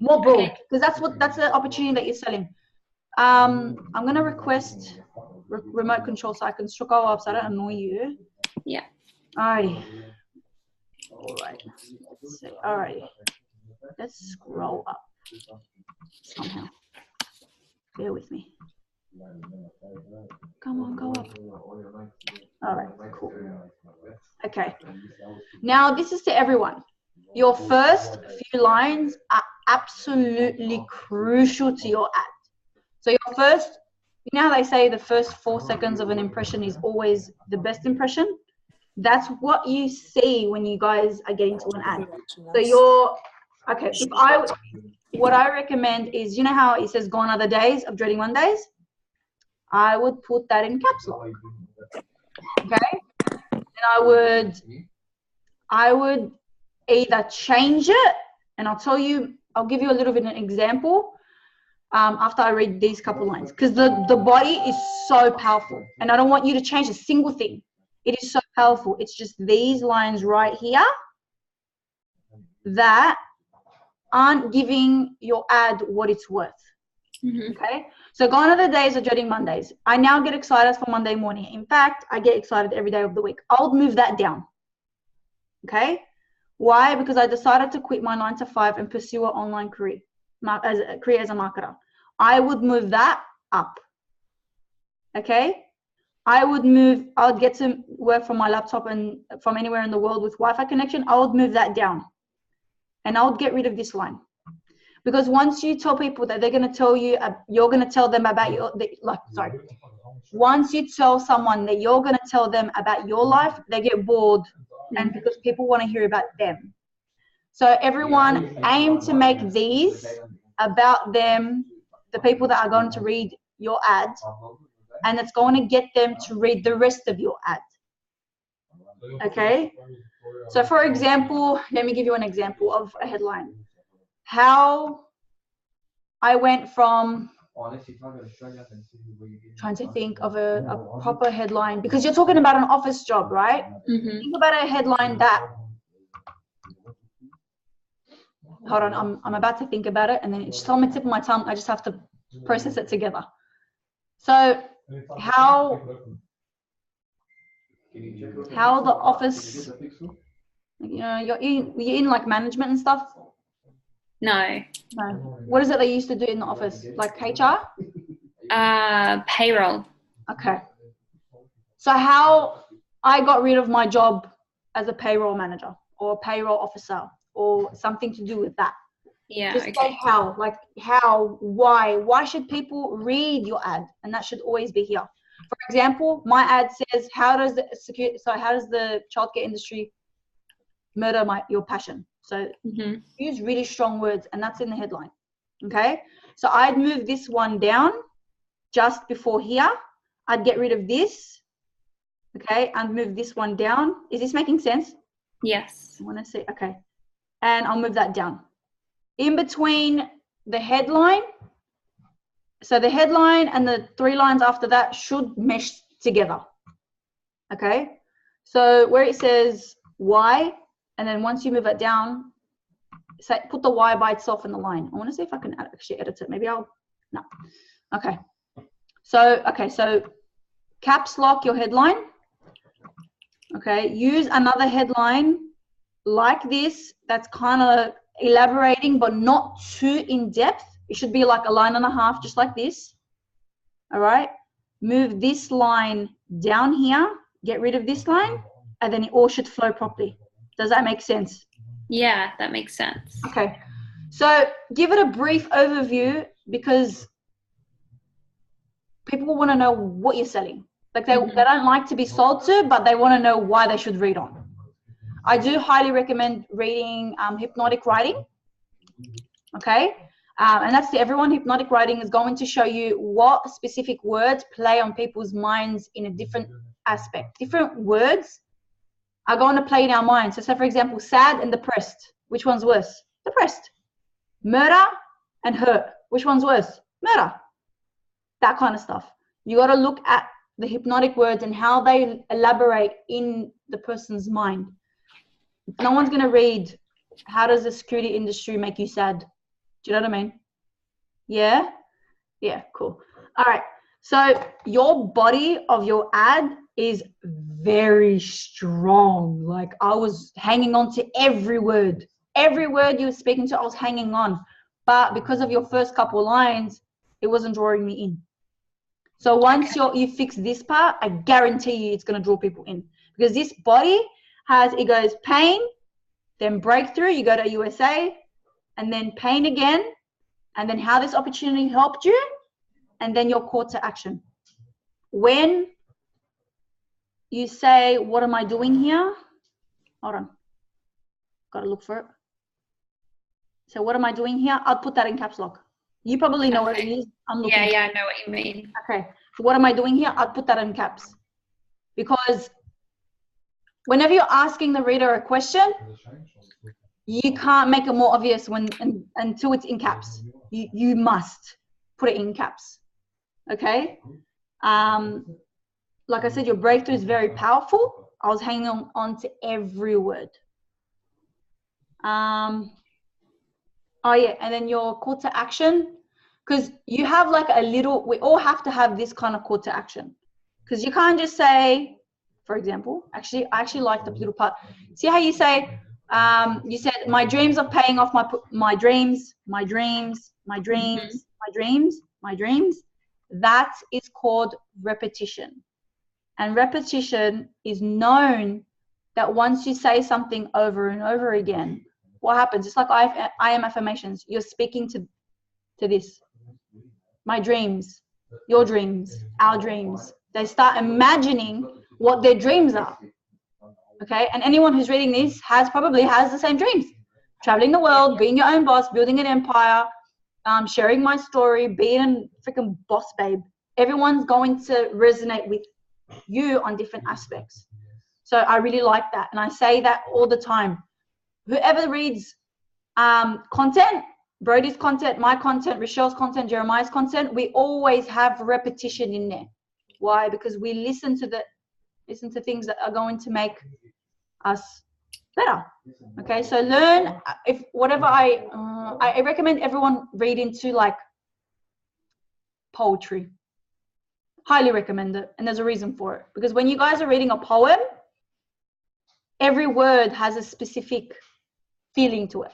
Speaker 1: broad, because that's the opportunity that you're selling. I'm gonna request remote control so I can scroll up so I don't annoy you.
Speaker 14: Yeah.
Speaker 1: Alrighty. Alrighty. Let's scroll up somehow. Bear with me. Come on, go up. Alright, cool. Okay. Now this is to everyone. Your first few lines are absolutely crucial to your ad. So your first, you know how they say the first 4 seconds of an impression is always the best impression? That's what you see when you guys are getting to an ad. So what I recommend is, you know how it says gone are the days of dreading Mondays? I would put that in caps lock. Okay? And I would either change it, and I'll give you a little bit of an example after I read these couple lines, because the body is so powerful, and I don't want you to change a single thing. It is so powerful. It's just these lines right here that aren't giving your ad what it's worth. Okay, so gone are the days of dreading Mondays. I now get excited for Monday morning. In fact, I get excited every day of the week. I'll move that down. Okay, why? Because I decided to quit my 9 to 5 and pursue an online career as a marketer. I would move that up. Okay, I would get to work from my laptop and from anywhere in the world with Wi-Fi connection. I would move that down, and I would get rid of this line. Because once you tell people that they're going to tell you, you're going to tell them about once you tell someone that you're going to tell them about your life, they get bored, and because people want to hear about them. So everyone aim to make these about them, the people that are going to read your ad, and it's going to get them to read the rest of your ad. Okay? So for example, let me give you an example of a headline. How I went from trying to think of a proper headline, because you're talking about an office job, right? Think about a headline that, hold on, I'm about to think about it, and then it's just on the tip of my tongue. I just have to process it together. So how the office, you know, you're in like management and stuff.
Speaker 14: No.
Speaker 1: What is it they used to do in the office? Like HR?
Speaker 14: Payroll.
Speaker 1: Okay. So how I got rid of my job as a payroll manager or a payroll officer or something to do with that.
Speaker 14: Yeah.
Speaker 1: Just say how, why should people read your ad? And that should always be here. For example, my ad says, how does the childcare industry murder your passion? So use really strong words, and that's in the headline. Okay, so I'd move this one down just before here. I'd get rid of this. Okay, and move this one down. Is this making sense?
Speaker 14: Yes.
Speaker 1: I want to see. Okay, and I'll move that down. In between the headline, so the headline and the 3 lines after that should mesh together. Okay, so where it says why, and then once you move it down, say, put the Y by itself in the line. I want to see if I can actually edit it. Maybe no. Okay. So caps lock your headline. Okay. Use another headline like this that's kind of elaborating, but not too in depth. It should be like a line and a half, just like this. All right. Move this line down here, get rid of this line, and then it all should flow properly. Does that make sense?
Speaker 14: Yeah, that makes sense.
Speaker 1: Okay. So give it a brief overview, because people want to know what you're selling. Like they don't like to be sold to, but they want to know why they should read on. I do highly recommend reading hypnotic writing. Okay. And that's to everyone. Hypnotic writing is going to show you what specific words play on people's minds in a different aspect. Different words are going to play in our minds. So say, for example, sad and depressed. Which one's worse? Depressed. Murder and hurt. Which one's worse? Murder. That kind of stuff. You got to look at the hypnotic words and how they elaborate in the person's mind. No one's going to read, how does the security industry make you sad? Do you know what I mean? Yeah? Yeah, cool. All right. So your body of your ad is very strong. Like I was hanging on to every word. Every word you were speaking to, I was hanging on. But because of your first couple lines, it wasn't drawing me in. So once you fix this part, I guarantee you it's going to draw people in. Because this body it goes pain, then breakthrough, you go to USA, and then pain again, and then how this opportunity helped you, and then your call to action. When you say, what am I doing here? Hold on. Got to look for it. So what am I doing here? I'll put that in caps lock. You probably know what it is. I'm looking.
Speaker 14: Yeah, I know what you mean.
Speaker 1: Okay. So what am I doing here? I'll put that in caps. Because whenever you're asking the reader a question, you can't make it more obvious until it's in caps. You must put it in caps. Okay? Like I said, your breakthrough is very powerful. I was hanging on to every word. Oh yeah, and then your call to action, because you have like we all have to have this kind of call to action. Because you can't just say, for example, I actually like the little part. See how you say, you said, my dreams of paying off my dreams. That is called repetition. And repetition is known that once you say something over and over again, what happens? It's like I am affirmations. You're speaking to this. My dreams, your dreams, our dreams. They start imagining what their dreams are. Okay, and anyone who's reading this probably has the same dreams. Traveling the world, being your own boss, building an empire, sharing my story, being a freaking boss babe. Everyone's going to resonate with you on different aspects. So I really like that. And I say that all the time. Whoever reads content, Brody's content, my content, Rochelle's content, Jeremiah's content, we always have repetition in there. Why? Because we listen to things that are going to make us better. Okay, so learn. If whatever I recommend everyone read into like poetry. Highly recommend it, and there's a reason for it. Because when you guys are reading a poem, every word has a specific feeling to it.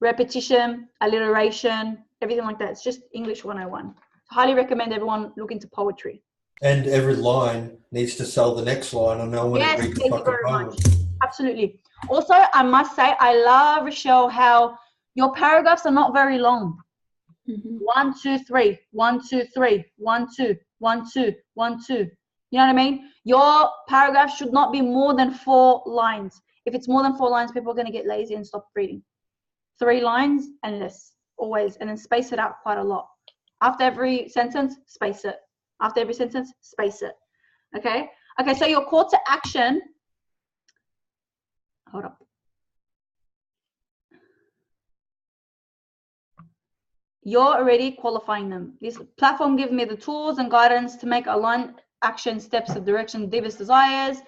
Speaker 1: Repetition, alliteration, everything like that. It's just English 101. So highly recommend everyone look into poetry.
Speaker 2: And every line needs to sell the next line. I know when it reads the fucking poem.
Speaker 1: Absolutely. Also, I must say, I love, Rochelle, how your paragraphs are not very long. 1, 2, 3, 1, 2, 3, 1, 2, 1, 2, 1, 2. You know what I mean? Your paragraph should not be more than 4 lines. If it's more than 4 lines, people are going to get lazy and stop reading. 3 lines and less, always. And then space it out quite a lot. After every sentence, space it. After every sentence, space it. Okay? Okay, so your call to action. Hold up. You're already qualifying them. This platform gives me the tools and guidance to make aligned action steps of direction Divas desires.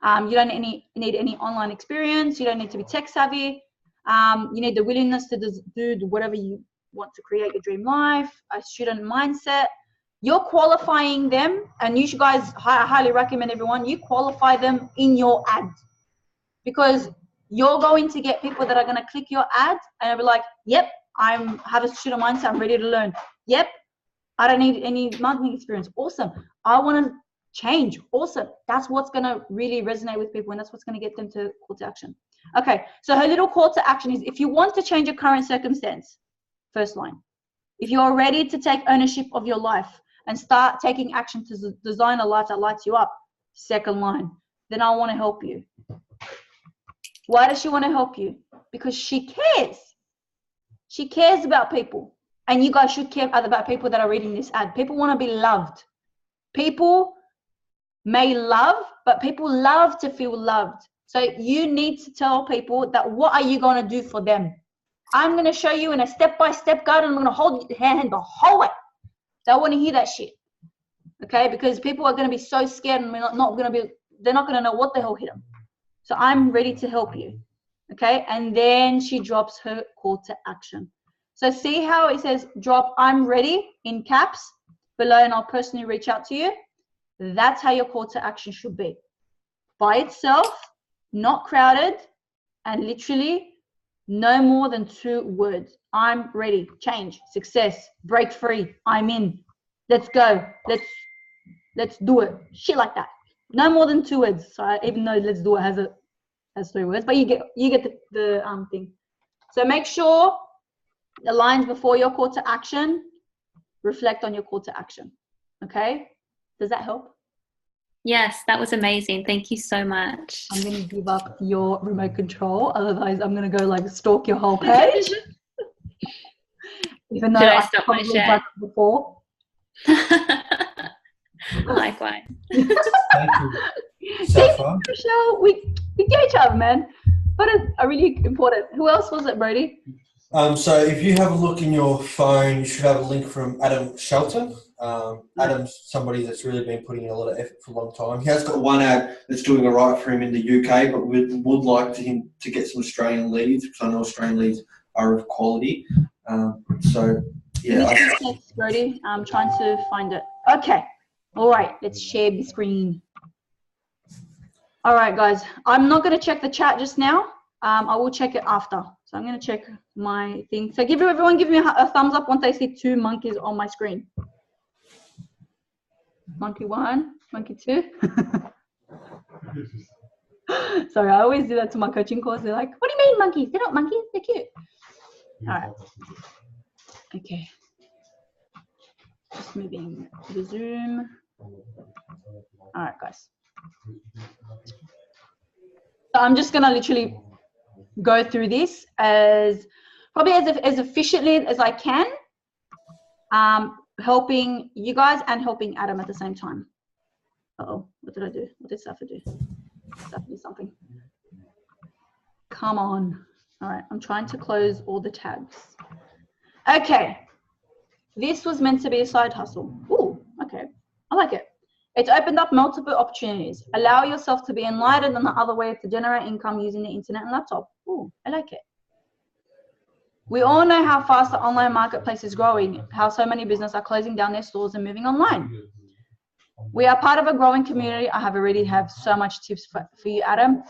Speaker 1: You don't need any online experience. You don't need to be tech savvy. You need the willingness to do whatever you want to create your dream life, a student mindset. You're qualifying them, and you guys, I highly recommend everyone, you qualify them in your ad. Because you're going to get people that are going to click your ad and be like, yep, I have a shooter mindset. I'm ready to learn. Yep, I don't need any marketing experience. Awesome. I want to change. Awesome. That's what's going to really resonate with people, and that's what's going to get them to call to action. Okay, so her little call to action is, if you want to change your current circumstance, first line. If you are ready to take ownership of your life and start taking action to design a life that lights you up, second line, then I want to help you. Why does she want to help you? Because she cares. She cares about people. And you guys should care about people that are reading this ad. People want to be loved. People may love, but people love to feel loved. So you need to tell people that, what are you going to do for them? I'm going to show you in a step-by-step guide, and I'm going to hold your hand the whole way. They want to hear that shit. Okay? Because people are going to be so scared, and they're not going to know what the hell hit them. So I'm ready to help you. Okay? And then she drops her call to action. So see how it says drop I'm ready in caps below, and I'll personally reach out to you. That's how your call to action should be. By itself, not crowded, and literally no more than 2 words. I'm ready. Change. Success. Break free. I'm in. Let's go. Let's do it. Shit like that. No more than 2 words. So even though let's do it has 3 words, but you get the thing. So make sure the lines before your call to action reflect on your call to action. Okay? Does that help?
Speaker 14: Yes, that was amazing. Thank you so much.
Speaker 1: I'm going to give up your remote control. Otherwise, I'm going to go like stalk your whole page. Even though I
Speaker 14: stop my share?
Speaker 1: done it before.
Speaker 14: Likewise.
Speaker 2: Thank you. So far.
Speaker 1: Michelle, we get each other, man. But it's really important. Who else was it, Brody?
Speaker 2: So if you have a look in your phone, you should have a link from Adam Shelton. Adam's somebody that's really been putting in a lot of effort for a long time. He has got one ad that's doing all right for him in the UK, but we would like him to get some Australian leads, because I know Australian leads are of quality. So, yeah.
Speaker 1: Thanks, Brody. I'm trying to find it. Okay. All right. Let's share the screen. All right, guys. I'm not going to check the chat just now. I will check it after. So I'm going to check my thing. So everyone give me a thumbs up once I see 2 monkeys on my screen. Monkey 1, monkey 2. Sorry, I always do that to my coaching course. They're like, what do you mean monkeys? They're not monkeys, they're cute. All right. Okay. Just moving to the Zoom. All right, guys. So I'm just going to literally go through this as efficiently as I can, helping you guys and helping Adam at the same time. Uh-oh, what did I do? What did Safa do? Safa did something. Come on. All right, I'm trying to close all the tabs. Okay, this was meant to be a side hustle. Ooh, okay, I like it. It's opened up multiple opportunities. Allow yourself to be enlightened on the other way to generate income using the internet and laptop. Ooh, I like it. We all know how fast the online marketplace is growing, how so many businesses are closing down their stores and moving online. We are part of a growing community. I already have so much tips for you, Adam.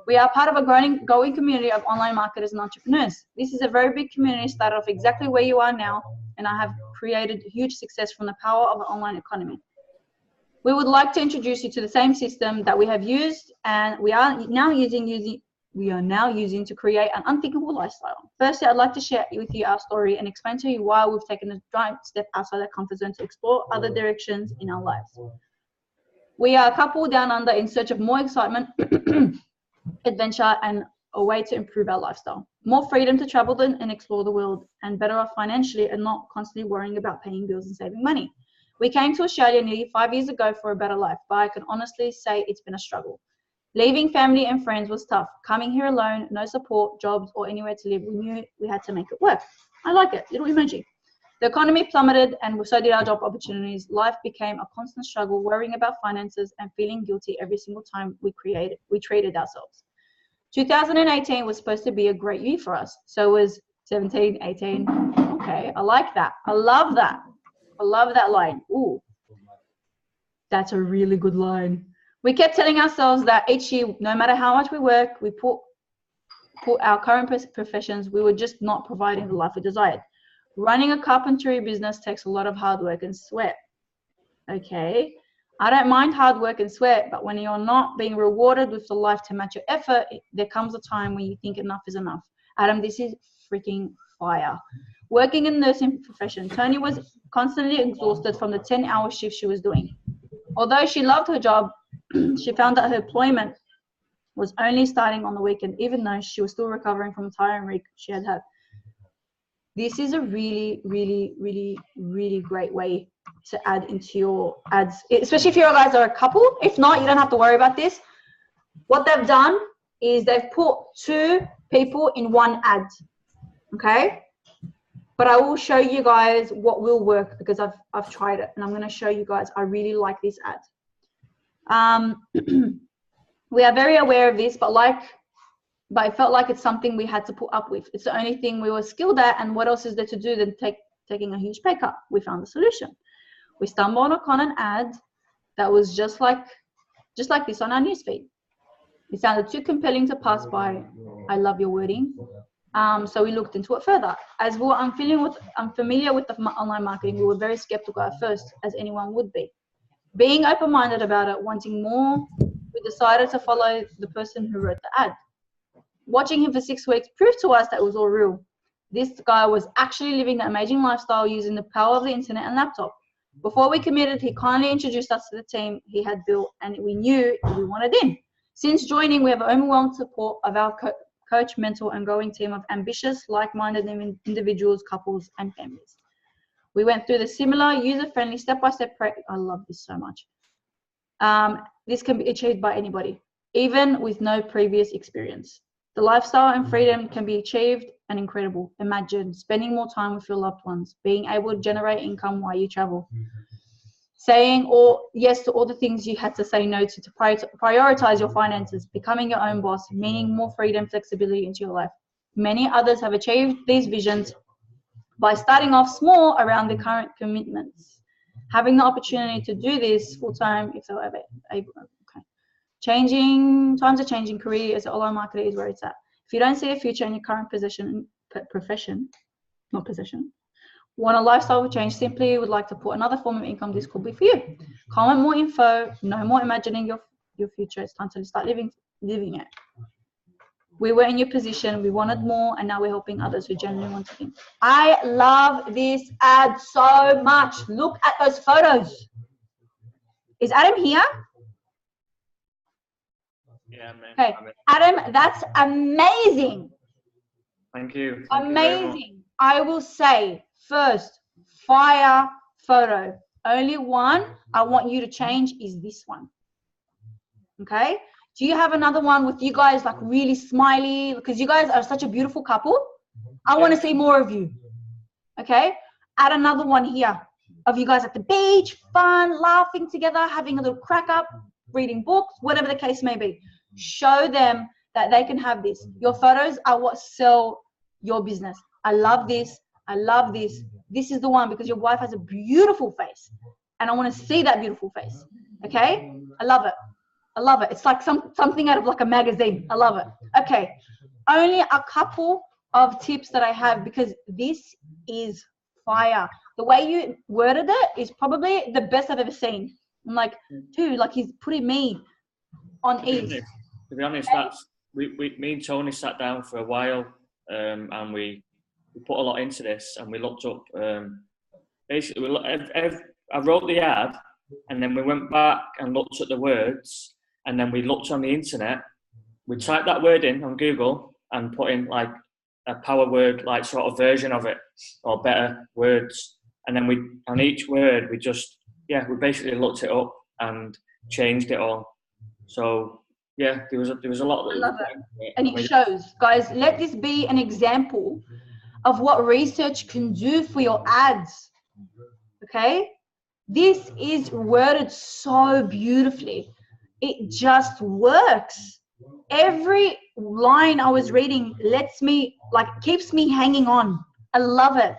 Speaker 1: We are part of a growing community of online marketers and entrepreneurs. This is a very big community, started off exactly where you are now, and I have created huge success from the power of the online economy. We would like to introduce you to the same system that we have used, and we are now using to create an unthinkable lifestyle. Firstly, I'd like to share with you our story and explain to you why we've taken a giant step outside our comfort zone to explore other directions in our lives. We are a couple down under in search of more excitement, adventure, and a way to improve our lifestyle. More freedom to travel and explore the world, and better off financially and not constantly worrying about paying bills and saving money. We came to Australia nearly 5 years ago for a better life, but I can honestly say it's been a struggle. Leaving family and friends was tough. Coming here alone, no support, jobs, or anywhere to live, we knew we had to make it work. I like it, little emoji. The economy plummeted, and so did our job opportunities. Life became a constant struggle, worrying about finances and feeling guilty every single time we treated ourselves. 2018 was supposed to be a great year for us. So was 17, 18. Okay, I like that. I love that. I love that line. Ooh, that's a really good line. We kept telling ourselves that each year, no matter how much we work, we put put our current professions, we were just not providing the life we desired. Running a carpentry business takes a lot of hard work and sweat. Okay, I don't mind hard work and sweat, but when you're not being rewarded with the life to match your effort, there comes a time when you think enough is enough. Adam, this is freaking fire. Working in the nursing profession, Tony was constantly exhausted from the 10-hour shift she was doing. Although she loved her job, she found that her employment was only starting on the weekend, even though she was still recovering from a tiring week she had had. This is a really, really, really, really great way to add into your ads, especially if you guys are a couple. If not, you don't have to worry about this. What they've done is they've put 2 people in one ad, okay? But I will show you guys what will work because I've tried it, and I'm going to show you guys. I really like this ad. We are very aware of this, but I felt like it's something we had to put up with. It's the only thing we were skilled at, and what else is there to do than taking a huge pay cut? We found the solution. We stumbled upon an ad that was just like this on our newsfeed. It sounded too compelling to pass by. I love your wording. So we looked into it further. As we were unfamiliar with the online marketing, we were very skeptical at first, as anyone would be. Being open-minded about it, wanting more, we decided to follow the person who wrote the ad. Watching him for 6 weeks proved to us that it was all real. This guy was actually living an amazing lifestyle using the power of the internet and laptop. Before we committed, he kindly introduced us to the team he had built, and we knew we wanted in. Since joining, we have overwhelmed support of our coach, mentor, and growing team of ambitious, like-minded individuals, couples, and families. We went through the similar, user-friendly, step-by-step practice. I love this so much. This can be achieved by anybody, even with no previous experience. The lifestyle and freedom can be achieved and incredible. Imagine spending more time with your loved ones, being able to generate income while you travel, saying yes to all the things you had to say no to prioritize your finances, becoming your own boss, meaning more freedom, flexibility into your life. Many others have achieved these visions by starting off small around their current commitments. Having the opportunity to do this full-time, if they're able. Times are changing. Career as an online marketer is where it's at. If you don't see a future in your current profession, want a lifestyle change, simply would like to put another form of income, this could be for you. Comment more info, no more imagining your future. It's time to start living it. We were in your position, we wanted more, and now we're helping others who genuinely want to. I love this ad so much. Look at those photos. Is Adam here?
Speaker 15: Yeah, man.
Speaker 1: Okay, Adam, that's amazing.
Speaker 15: Thank you.
Speaker 1: Amazing. I will say first, fire photo. Only one I want you to change is this one. Okay. Do you have another one with you guys like really smiley? Because you guys are such a beautiful couple. I want to see more of you. Okay. Add another one here of you guys at the beach, fun, laughing together, having a little crack up, reading books, whatever the case may be. Show them that they can have this. Your photos are what sell your business. I love this. I love this. This is the one because your wife has a beautiful face and I want to see that beautiful face. Okay. I love it. I love it. It's like something out of like a magazine. I love it. Okay. Only a couple of tips that I have because this is fire. The way you worded it is probably the best I've ever seen. I'm like, dude, like he's putting me on ease.
Speaker 15: To be honest, that's me and Tony sat down for a while, and we put a lot into this, and we looked up. Basically, I wrote the ad, and then we went back and looked at the words, and then we looked on the internet. We typed that word in on Google and put in like a power word, like sort of version of it, or better words, and then on each word we basically looked it up and changed it all. So yeah, there was a lot.
Speaker 1: I love it, and it shows, guys. Let this be an example of what research can do for your ads. Okay, this is worded so beautifully. It just works. Every line I was reading keeps me hanging on. I love it.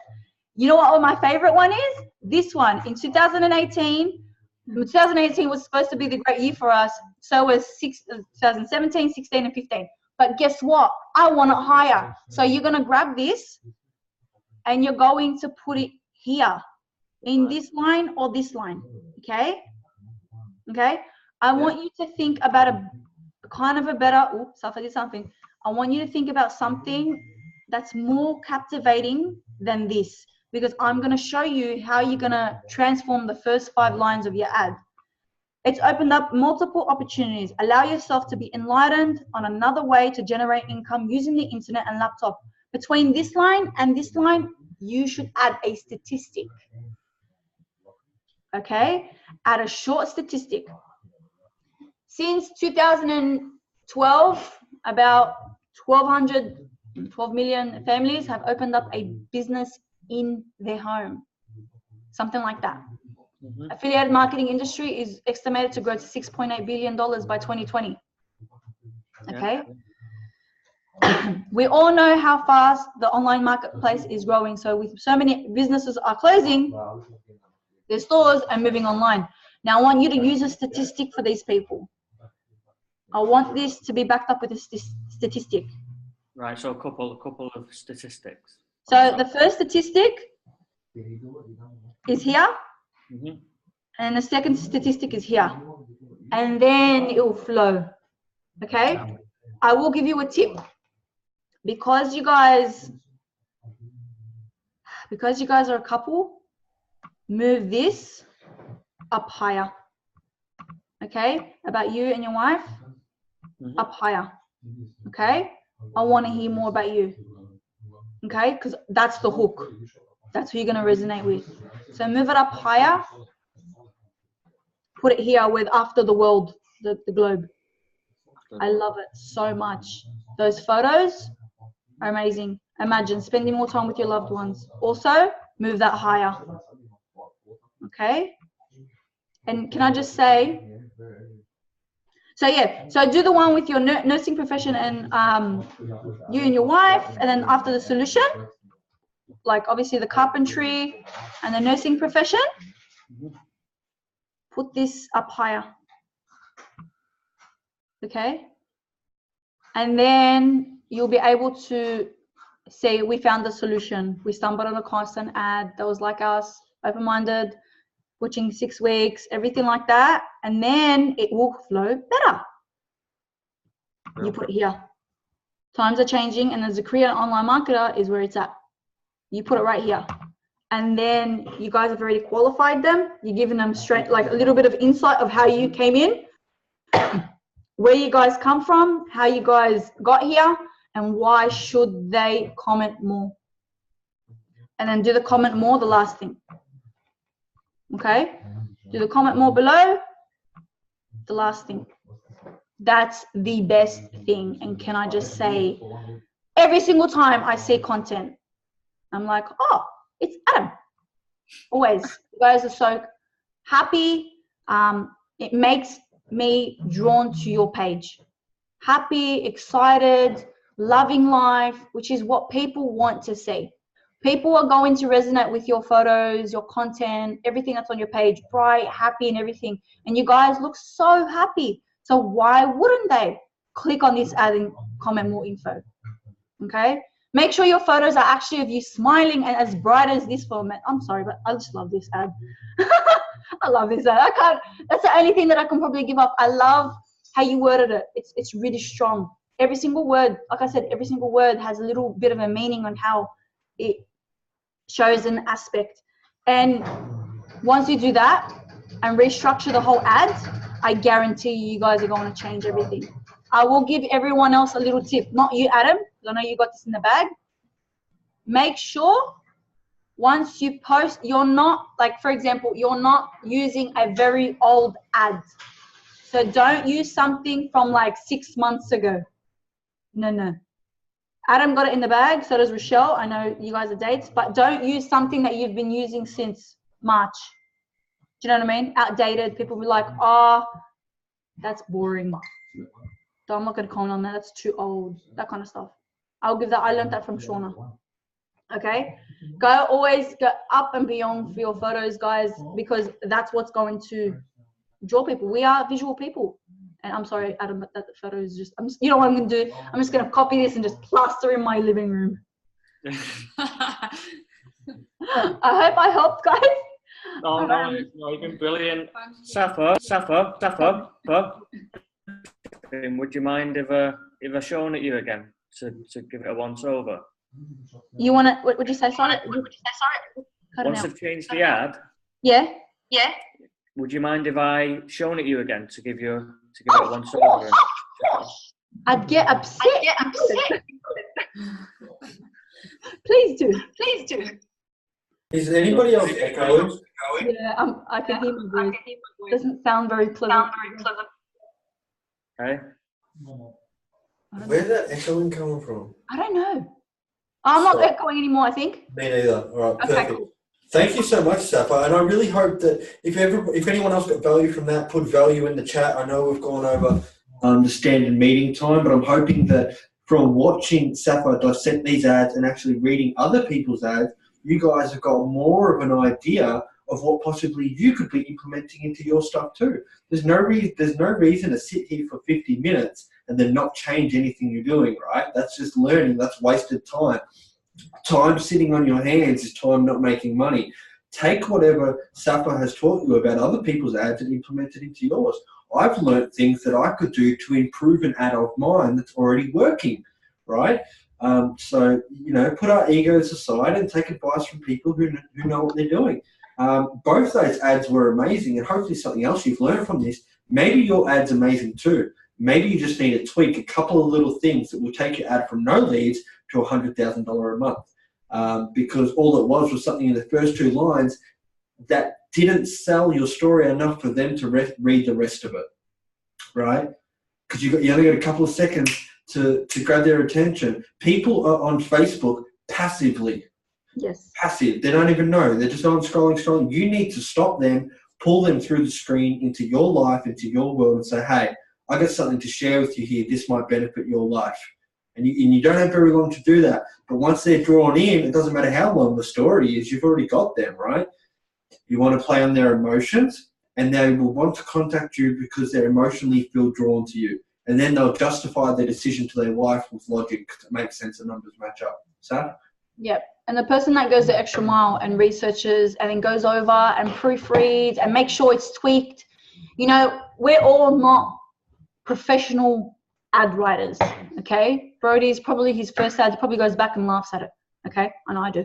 Speaker 1: You know what my favorite one is? This one in 2018. 2018 was supposed to be the great year for us. So was 2017, 16, and 15. but guess what? I want it higher. So you're going to grab this and you're going to put it here in this line or this line. Okay? Okay? I want you to think about a kind of a better, oops, I did something. I want you to think about something that's more captivating than this, because I'm going to show you how you're going to transform the first 5 lines of your ad. It's opened up multiple opportunities. Allow yourself to be enlightened on another way to generate income using the internet and laptop. Between this line and this line, you should add a statistic. Okay? Add a short statistic. Since 2012, about 12 million families have opened up a business in their home. Something like that. Affiliated marketing industry is estimated to grow to $6.8 billion by 2020. Okay? We all know how fast the online marketplace is growing. So with so many businesses are closing their stores and moving online. Now I want you to use a statistic for these people. I want this to be backed up with a statistic.
Speaker 15: Right, so a couple of statistics.
Speaker 1: So the first statistic is here, and the second statistic is here, and then it will flow. Okay? I will give you a tip. Because you guys are a couple, move this up higher. Okay? About you and your wife, up higher. Okay? I want to hear more about you. Okay? Because that's the hook. That's who you're going to resonate with. So move it up higher. Put it here with after the world, the globe. I love it so much. Those photos are amazing. Imagine spending more time with your loved ones. Also, move that higher. Okay? And can I just say, so do the one with your nursing profession and you and your wife, and then after the solution, like obviously the carpentry and the nursing profession, put this up higher. Okay? And then you'll be able to say, we found the solution. We stumbled on a constant ad that was like us, open-minded, watching 6 weeks, everything like that. And then it will flow better. You put it here. Times are changing, and as a career online marketer is where it's at. You put it right here. And then you guys have already qualified them. You're giving them straight, like a little bit of insight of how you came in, where you guys come from, how you guys got here, and why should they comment more. And then do the comment more, the last thing. Okay? Do the comment more below, the last thing. That's the best thing. And can I just say, every single time I see content, I'm like, oh, it's Adam. Always. You guys are so happy. It makes me drawn to your page. Happy, excited, loving life, which is what people want to see. People are going to resonate with your photos, your content, everything that's on your page, bright, happy, and everything. And you guys look so happy. So why wouldn't they click on this ad and comment more info? Okay? Make sure your photos are actually of you smiling and as bright as this format. I'm sorry, but I just love this ad. I love this ad. That's the only thing that I can probably give up. I love how you worded it. It's really strong. Every single word, like I said, every single word has a little bit of a meaning on how it shows an aspect. And once you do that and restructure the whole ad, I guarantee you guys are going to change everything. I will give everyone else a little tip. Not you, Adam, because I know you got this in the bag. Make sure once you post, you're not, like for example, you're not using a very old ad. So don't use something from like 6 months ago. No. Adam got it in the bag, so does Rochelle. I know you guys are dates, but don't use something that you've been using since March. Do you know what I mean? Outdated. People will be like, oh, that's boring. So I'm not going to comment on that. That's too old. That kind of stuff. I'll give that. I learned that from Shauna. Okay? Always go up and beyond for your photos, guys, because that's what's going to draw people. We are visual people. And I'm sorry, Adam, but that photo is just, you know what I'm going to do? I'm just going to copy this and just plaster in my living room. I hope I helped, guys.
Speaker 15: No, you've been brilliant. Safa. Would you mind if I shown it you again to give it a once over?
Speaker 1: You want to, what would you say? Sorry.
Speaker 15: Once I've changed the ad.
Speaker 1: Yeah.
Speaker 15: Would you mind if I shown it you again to give it a once over?
Speaker 1: I'd get upset. Please do.
Speaker 2: Is anybody else echoing?
Speaker 1: Yeah, I can hear my voice. Doesn't sound very pleasant.
Speaker 15: Okay.
Speaker 2: Where's that echoing coming from?
Speaker 1: I don't know. I'm not echoing anymore, I think.
Speaker 2: Me neither. All right,
Speaker 1: Okay,
Speaker 2: perfect.
Speaker 1: cool.
Speaker 2: Thank you so much, Safa. And I really hope that if anyone else got value from that, put value in the chat. I know we've gone over the standard meeting time, but I'm hoping that from watching Safa dissect these ads and actually reading other people's ads, you guys have got more of an idea of what possibly you could be implementing into your stuff too. There's no reason to sit here for 50 minutes and then not change anything you're doing, right? That's just learning. That's wasted time. Time sitting on your hands is time not making money. Take whatever Safa has taught you about other people's ads and implement it into yours. I've learned things that I could do to improve an ad of mine that's already working, right? So, put our egos aside and take advice from people who know what they're doing. Both those ads were amazing, and hopefully something else you've learned from this. Maybe your ad's amazing too. Maybe you just need to tweak a couple of little things that will take your ad from no leads to $100,000 a month. Because all it was something in the first 2 lines that didn't sell your story enough for them to read the rest of it, right? Because you only got a couple of seconds to grab their attention. People are on Facebook passively.
Speaker 1: Yes.
Speaker 2: Passive. They don't even know. They're just on scrolling. You need to stop them, pull them through the screen into your life, into your world, and say, hey, I got something to share with you here. This might benefit your life. And you don't have very long to do that. But once they're drawn in, it doesn't matter how long the story is, you've already got them, right? You want to play on their emotions, and they will want to contact you because they emotionally feel drawn to you. And then they'll justify their decision to their wife with logic to make sense and numbers match up. So?
Speaker 1: Yep. And the person that goes the extra mile and researches and then goes over and proofreads and makes sure it's tweaked. We're all not professional ad writers, okay? Brody's probably his first ad, he probably goes back and laughs at it, okay? I know I do,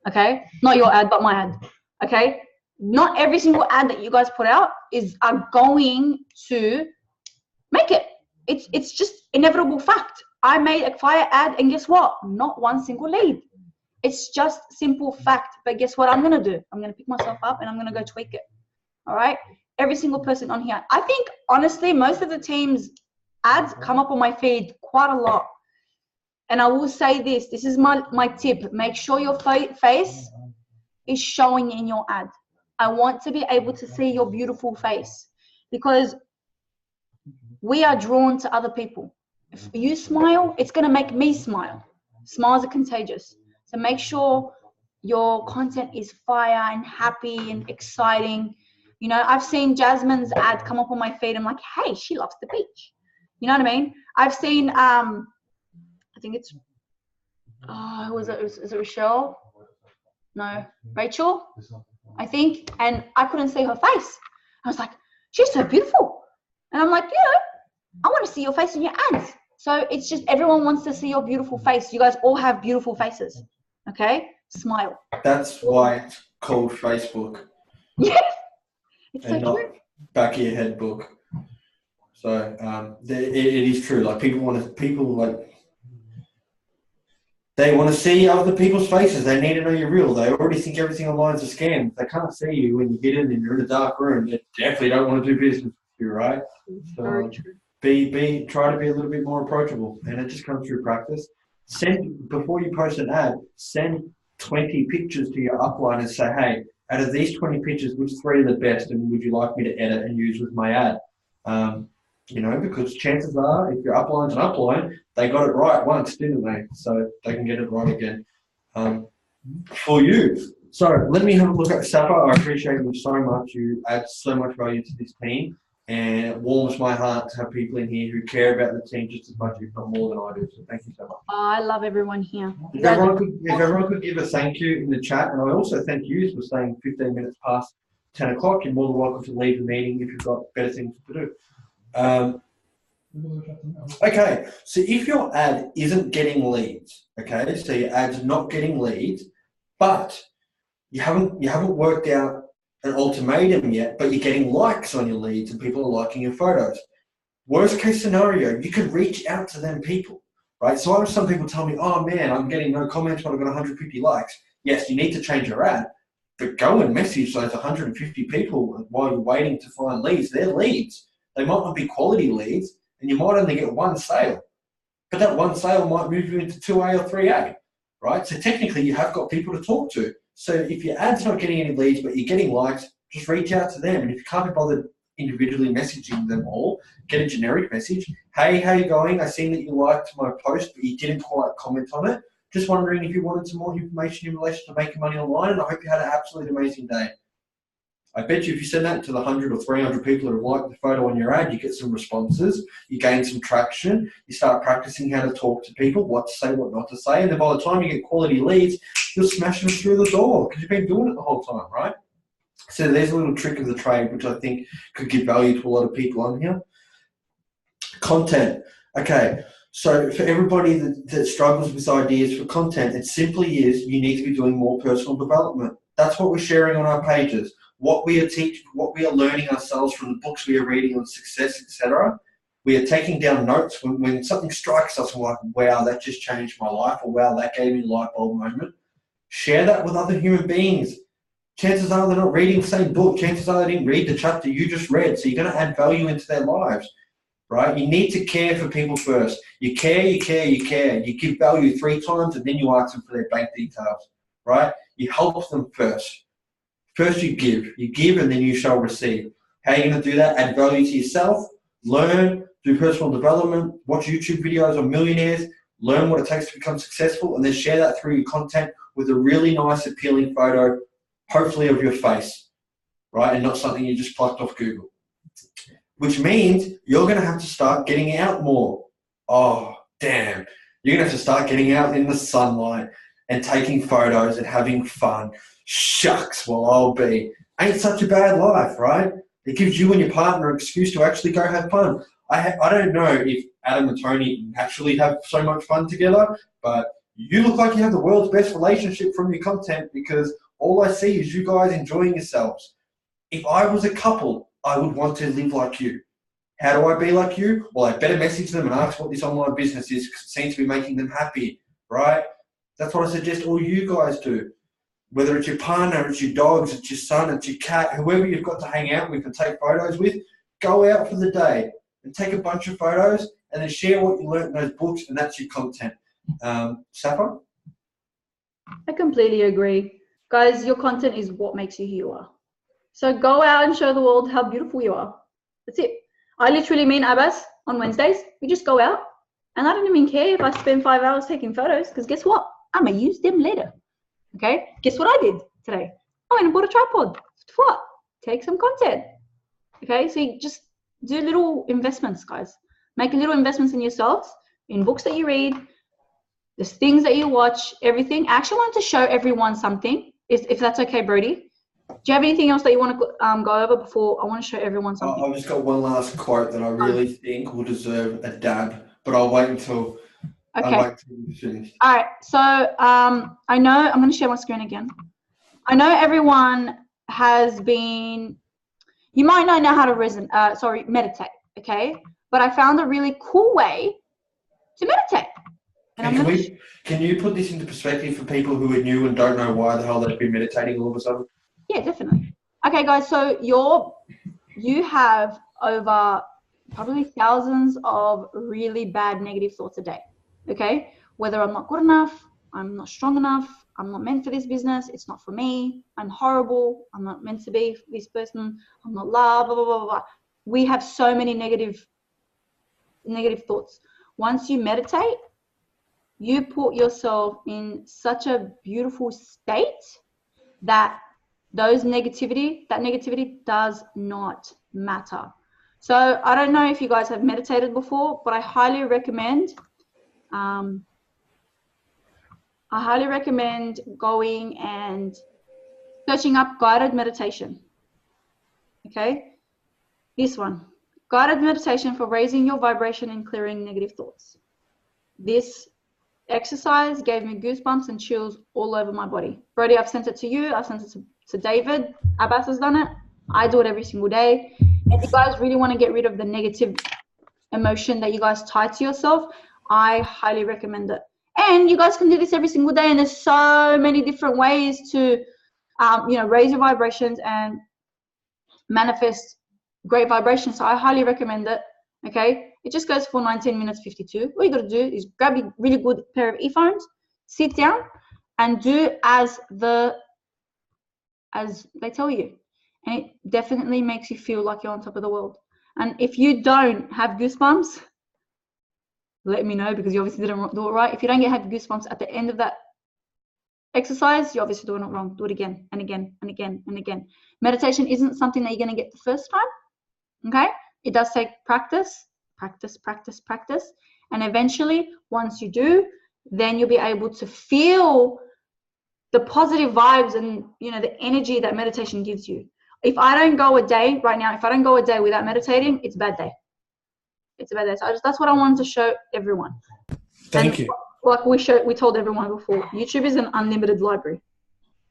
Speaker 1: okay? Not your ad, but my ad, okay? Not every single ad that you guys put out are going to make it. It's just inevitable fact. I made a fire ad and guess what? Not one single lead. It's just simple fact. But guess what I'm going to do? I'm going to pick myself up and I'm going to go tweak it, all right? Every single person on here. I think, honestly, most of the team's ads come up on my feed quite a lot. And I will say this is my tip. Make sure your face is showing in your ad. I want to be able to see your beautiful face because we are drawn to other people. If you smile, it's going to make me smile. Smiles are contagious. So make sure your content is fire and happy and exciting. I've seen Jasmine's ad come up on my feed. I'm like, hey, she loves the beach. You know what I mean? I've seen, I think it's, who was it? Is it Rochelle? No, Rachel, I think. And I couldn't see her face. I was like, she's so beautiful. And I'm like, I want to see your face in your ads. So it's just everyone wants to see your beautiful face. You guys all have beautiful faces. Okay? Smile.
Speaker 2: That's why it's called Facebook.
Speaker 1: Yes. It's
Speaker 2: and
Speaker 1: so
Speaker 2: not
Speaker 1: true.
Speaker 2: back of your head book. So it is true. Like they want to see other people's faces. They need to know you're real. They already think everything online is a scam. They can't see you when you get in and you're in a dark room. They definitely don't want to do business with you, right? So
Speaker 1: very true.
Speaker 2: Try to be a little bit more approachable, and it just comes through practice. Before you post an ad, send 20 pictures to your upline and say, hey, out of these 20 pictures, which 3 are the best, and would you like me to edit and use with my ad? Because chances are, if your upline's an upline, they got it right once, didn't they? So they can get it right again for you. So let me have a look at Safa. I appreciate you so much. You add so much value to this team. And it warms my heart to have people in here who care about the team just as much, if not more than I do. So thank you so much.
Speaker 1: I love everyone here.
Speaker 2: If everyone could give a thank you in the chat, and I also thank you for staying 15 minutes past 10 o'clock. You're more than welcome to leave the meeting if you've got better things to do. Okay, so if your ad isn't getting leads, okay, so your ad's not getting leads, but you haven't worked out an ultimatum yet, but you're getting likes on your leads and people are liking your photos. Worst case scenario, you could reach out to them people, right? So I have some people tell me, oh man, I'm getting no comments, but I've got 150 likes. Yes, you need to change your ad, but go and message those 150 people while you're waiting to find leads. They're leads. They might not be quality leads, and you might only get one sale, but that one sale might move you into 2A or 3A, right? So technically you have got people to talk to. So if your ad's not getting any leads, but you're getting likes, just reach out to them. And if you can't be bothered individually messaging them all, get a generic message. Hey, how you going? I seen that you liked my post, but you didn't quite comment on it. Just wondering if you wanted some more information in relation to making money online, and I hope you had an absolutely amazing day. I bet you if you send that to the 100 or 300 people who have liked the photo on your ad, you get some responses, you gain some traction, you start practicing how to talk to people, what to say, what not to say, and then by the time you get quality leads, you'll smash them through the door because you've been doing it the whole time, right? So there's a little trick of the trade which I think could give value to a lot of people on here. Content. Okay, so for everybody that struggles with ideas for content, it simply is you need to be doing more personal development. That's what we're sharing on our pages. What we are teaching, what we are learning ourselves from the books we are reading on success, etc. We are taking down notes when something strikes us, we're like, wow, that just changed my life, or wow, that gave me a light bulb moment. Share that with other human beings. Chances are they're not reading the same book. Chances are they didn't read the chapter you just read. So you're going to add value into their lives, right? You need to care for people first. You care, you care, you care. You give value 3 times and then you ask them for their bank details, right? You help them first. First you give and then you shall receive. How are you going to do that? Add value to yourself, learn, do personal development, watch YouTube videos on millionaires, learn what it takes to become successful, and then share that through your content with a really nice, appealing photo, hopefully of your face, right? And not something you just plucked off Google. Which means you're going to have to start getting out more. Oh, damn. You're going to have to start getting out in the sunlight and taking photos and having fun. Shucks, well, I'll be. Ain't such a bad life, right? It gives you and your partner an excuse to actually go have fun. I don't know if Adam and Tony actually have so much fun together, but you look like you have the world's best relationship from your content because all I see is you guys enjoying yourselves. If I was a couple, I would want to live like you. How do I be like you? Well, I better message them and ask what this online business is because it seems to be making them happy, right? That's what I suggest all you guys do. Whether it's your partner, it's your dogs, it's your son, it's your cat, whoever you've got to hang out with and take photos with, go out for the day and take a bunch of photos and then share what you learned in those books, and that's your content. Safa?
Speaker 1: I completely agree. Guys, your content is what makes you who you are. So go out and show the world how beautiful you are. That's it. I literally mean Abbas on Wednesdays. We just go out and I don't even care if I spend 5 hours taking photos because guess what? I'm going to use them later. Okay, guess what I did today? I went and bought a tripod. What? Take some content. Okay, so you just do little investments, guys. Make little investments in yourselves, in books that you read, the things that you watch, everything. I actually wanted to show everyone something, if that's okay, Brody. Do you have anything else that you want to go over before I want to show everyone something?
Speaker 2: I've just got one last quote that I really think will deserve a dab, but I'll wait until...
Speaker 1: Okay. All right. So I know I'm going to share my screen again. I know everyone has been. You might not know how to meditate. Okay, but I found a really cool way to meditate. And
Speaker 2: can you put this into perspective for people who are new and don't know why the hell they've been meditating all of a sudden?
Speaker 1: Yeah, definitely. Okay, guys. So you have over probably thousands of really bad negative thoughts a day. Okay, whether I'm not good enough, I'm not strong enough, I'm not meant for this business, it's not for me, I'm horrible, I'm not meant to be this person, I'm not loved, blah, blah, blah, blah. We have so many negative thoughts. Once you meditate, you put yourself in such a beautiful state that that negativity does not matter. So I don't know if you guys have meditated before, but I highly recommend going and searching up guided meditation. Okay, this one, guided meditation for raising your vibration and clearing negative thoughts. This exercise gave me goosebumps and chills all over my body. Brody, I've sent it to you. I've sent it to David. Abbas has done it. I do it every single day. If you guys really want to get rid of the negative emotion that you guys tie to yourself, I highly recommend it. And you guys can do this every single day, and there's so many different ways to raise your vibrations and manifest great vibrations. So I highly recommend it. Okay, it just goes for 19 minutes 52. All you got to do is grab a really good pair of earphones, sit down, and do as they tell you. And it definitely makes you feel like you're on top of the world. And if you don't have goosebumps, let me know, because you obviously didn't do it right. If you don't have goosebumps at the end of that exercise, you're obviously doing it wrong. Do it again and again and again and again. Meditation isn't something that you're going to get the first time. Okay? It does take practice. And eventually, once you do, then you'll be able to feel the positive vibes and the energy that meditation gives you. If I don't go a day right now, without meditating, it's a bad day. It's a bad day. So that's what I wanted to show everyone.
Speaker 2: Thank you.
Speaker 1: Like we told everyone before, YouTube is an unlimited library.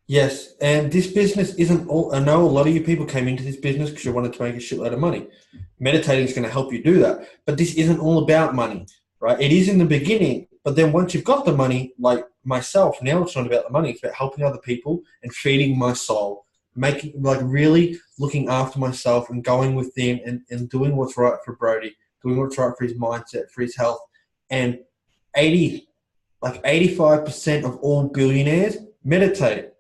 Speaker 2: Yes, and this business isn't all. I know a lot of you people came into this business because you wanted to make a shitload of money. Meditating is going to help you do that, but this isn't all about money, right? It is in the beginning, but then once you've got the money, like myself, now it's not about the money. It's about helping other people and feeding my soul, really looking after myself and going within and doing what's right for Brody, doing what's right for his mindset, for his health. And 85% of all billionaires meditate.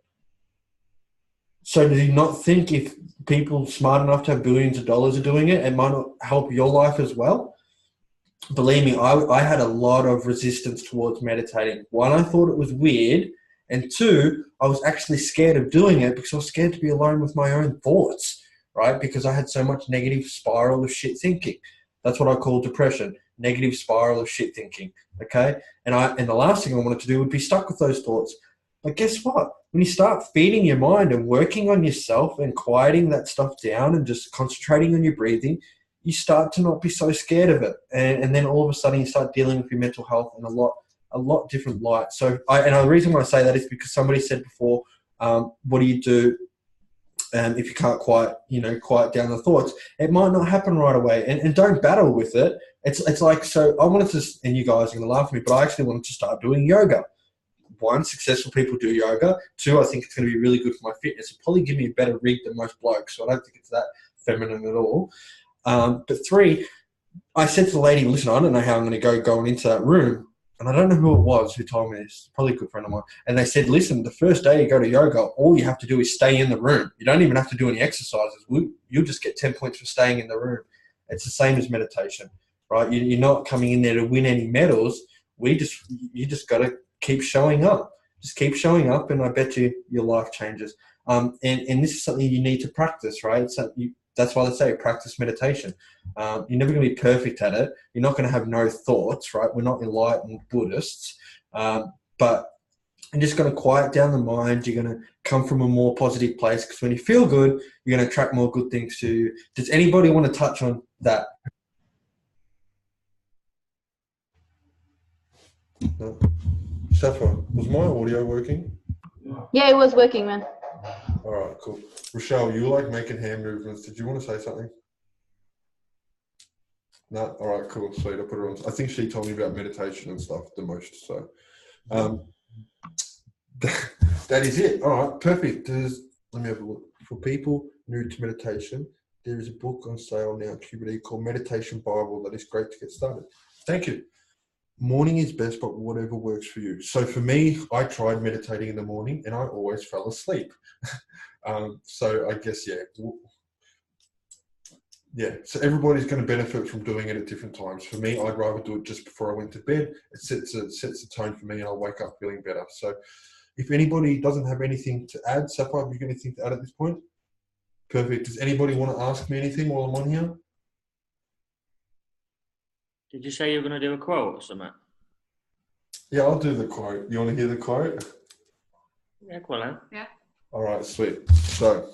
Speaker 2: So do you not think if people smart enough to have billions of dollars are doing it, it might not help your life as well? Believe me, I had a lot of resistance towards meditating. One, I thought it was weird. And two, I was actually scared of doing it because I was scared to be alone with my own thoughts, right? Because I had so much negative spiral of shit thinking. That's what I call depression, negative spiral of shit thinking, okay? And the last thing I wanted to do would be stuck with those thoughts. But guess what? When you start feeding your mind and working on yourself and quieting that stuff down and just concentrating on your breathing, you start to not be so scared of it. And then all of a sudden you start dealing with your mental health in a lot different light. So the reason why I say that is because somebody said before, what do you do if you can't quiet down the thoughts? It might not happen right away, and don't battle with it. It's like, so I wanted to, and you guys are going to laugh at me, but I actually wanted to start doing yoga. One, successful people do yoga. Two, I think it's going to be really good for my fitness. It'll probably give me a better rig than most blokes, so I don't think it's that feminine at all. But three, I said to the lady, listen, I don't know how I'm going to go into that room. And I don't know who it was who told me this. Probably a good friend of mine. And they said, listen, the first day you go to yoga, all you have to do is stay in the room. You don't even have to do any exercises. You'll just get 10 points for staying in the room. It's the same as meditation, right? You're not coming in there to win any medals. You just got to keep showing up. Just keep showing up, and I bet you your life changes. And this is something you need to practice, right? So that's why they say practice meditation. You're never going to be perfect at it. You're not going to have no thoughts, right? We're not enlightened Buddhists. But you're just going to quiet down the mind. You're going to come from a more positive place, because when you feel good, you're going to attract more good things to you. Does anybody want to touch on that?
Speaker 16: No. Saffron, was my audio working?
Speaker 1: Yeah, it was working, man.
Speaker 16: All right, cool. Rochelle, you like making hand movements. Did you want to say something? No? All right, cool. Sweet. I'll put her on. I think she told me about meditation and stuff the most. So that is it. All right, perfect. Let me have a look. For people new to meditation, there is a book on sale now at QBD called Meditation Bible that is great to get started. Thank you. Morning is best, but whatever works for you. So for me, I tried meditating in the morning and I always fell asleep. So I guess, yeah. So everybody's going to benefit from doing it at different times. For me, I'd rather do it just before I went to bed. It sets the tone for me, and I'll wake up feeling better. So if anybody doesn't have anything to add, Sapphire, have you got anything to add at this point? Perfect. Does anybody want to ask me anything while I'm on here?
Speaker 15: Did you say you were going to do a quote or something?
Speaker 16: Yeah, I'll do the quote. You want to hear the quote?
Speaker 15: Yeah, go on then.
Speaker 1: Yeah.
Speaker 16: All right, sweet. So,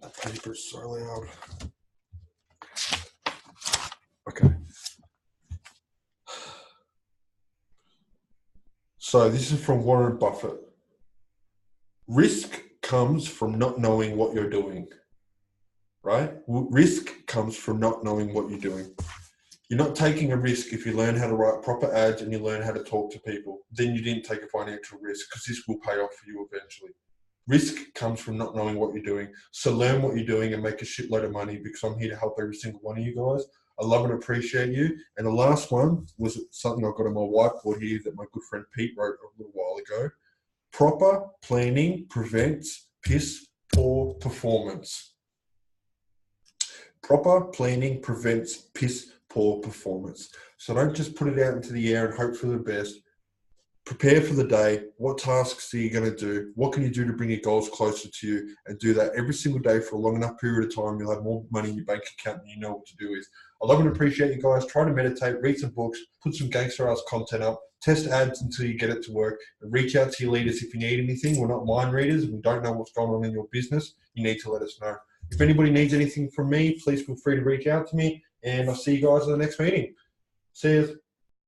Speaker 16: the paper's so loud. Okay. So this is from Warren Buffett. Risk comes from not knowing what you're doing, right? Risk comes from not knowing what you're doing. You're not taking a risk if you learn how to write proper ads and you learn how to talk to people. Then you didn't take a financial risk because this will pay off for you eventually. Risk comes from not knowing what you're doing. So learn what you're doing and make a shitload of money because I'm here to help every single one of you guys. I love and appreciate you. And the last one was something I've got on my whiteboard here that my good friend Pete wrote a little while ago. Proper planning prevents piss poor performance. Proper planning prevents piss poor performance. So don't just put it out into the air and hope for the best. Prepare for the day. What tasks are you going to do? What can you do to bring your goals closer to you? And do that every single day for a long enough period of time. You'll have more money in your bank account than you know what to do with. I love and appreciate you guys. Try to meditate, read some books, put some gangster ass content up, test ads until you get it to work, and reach out to your leaders if you need anything. We're not mind readers. We don't know what's going on in your business. You need to let us know. If anybody needs anything from me, please feel free to reach out to me. And I'll see you guys in the next meeting. See you.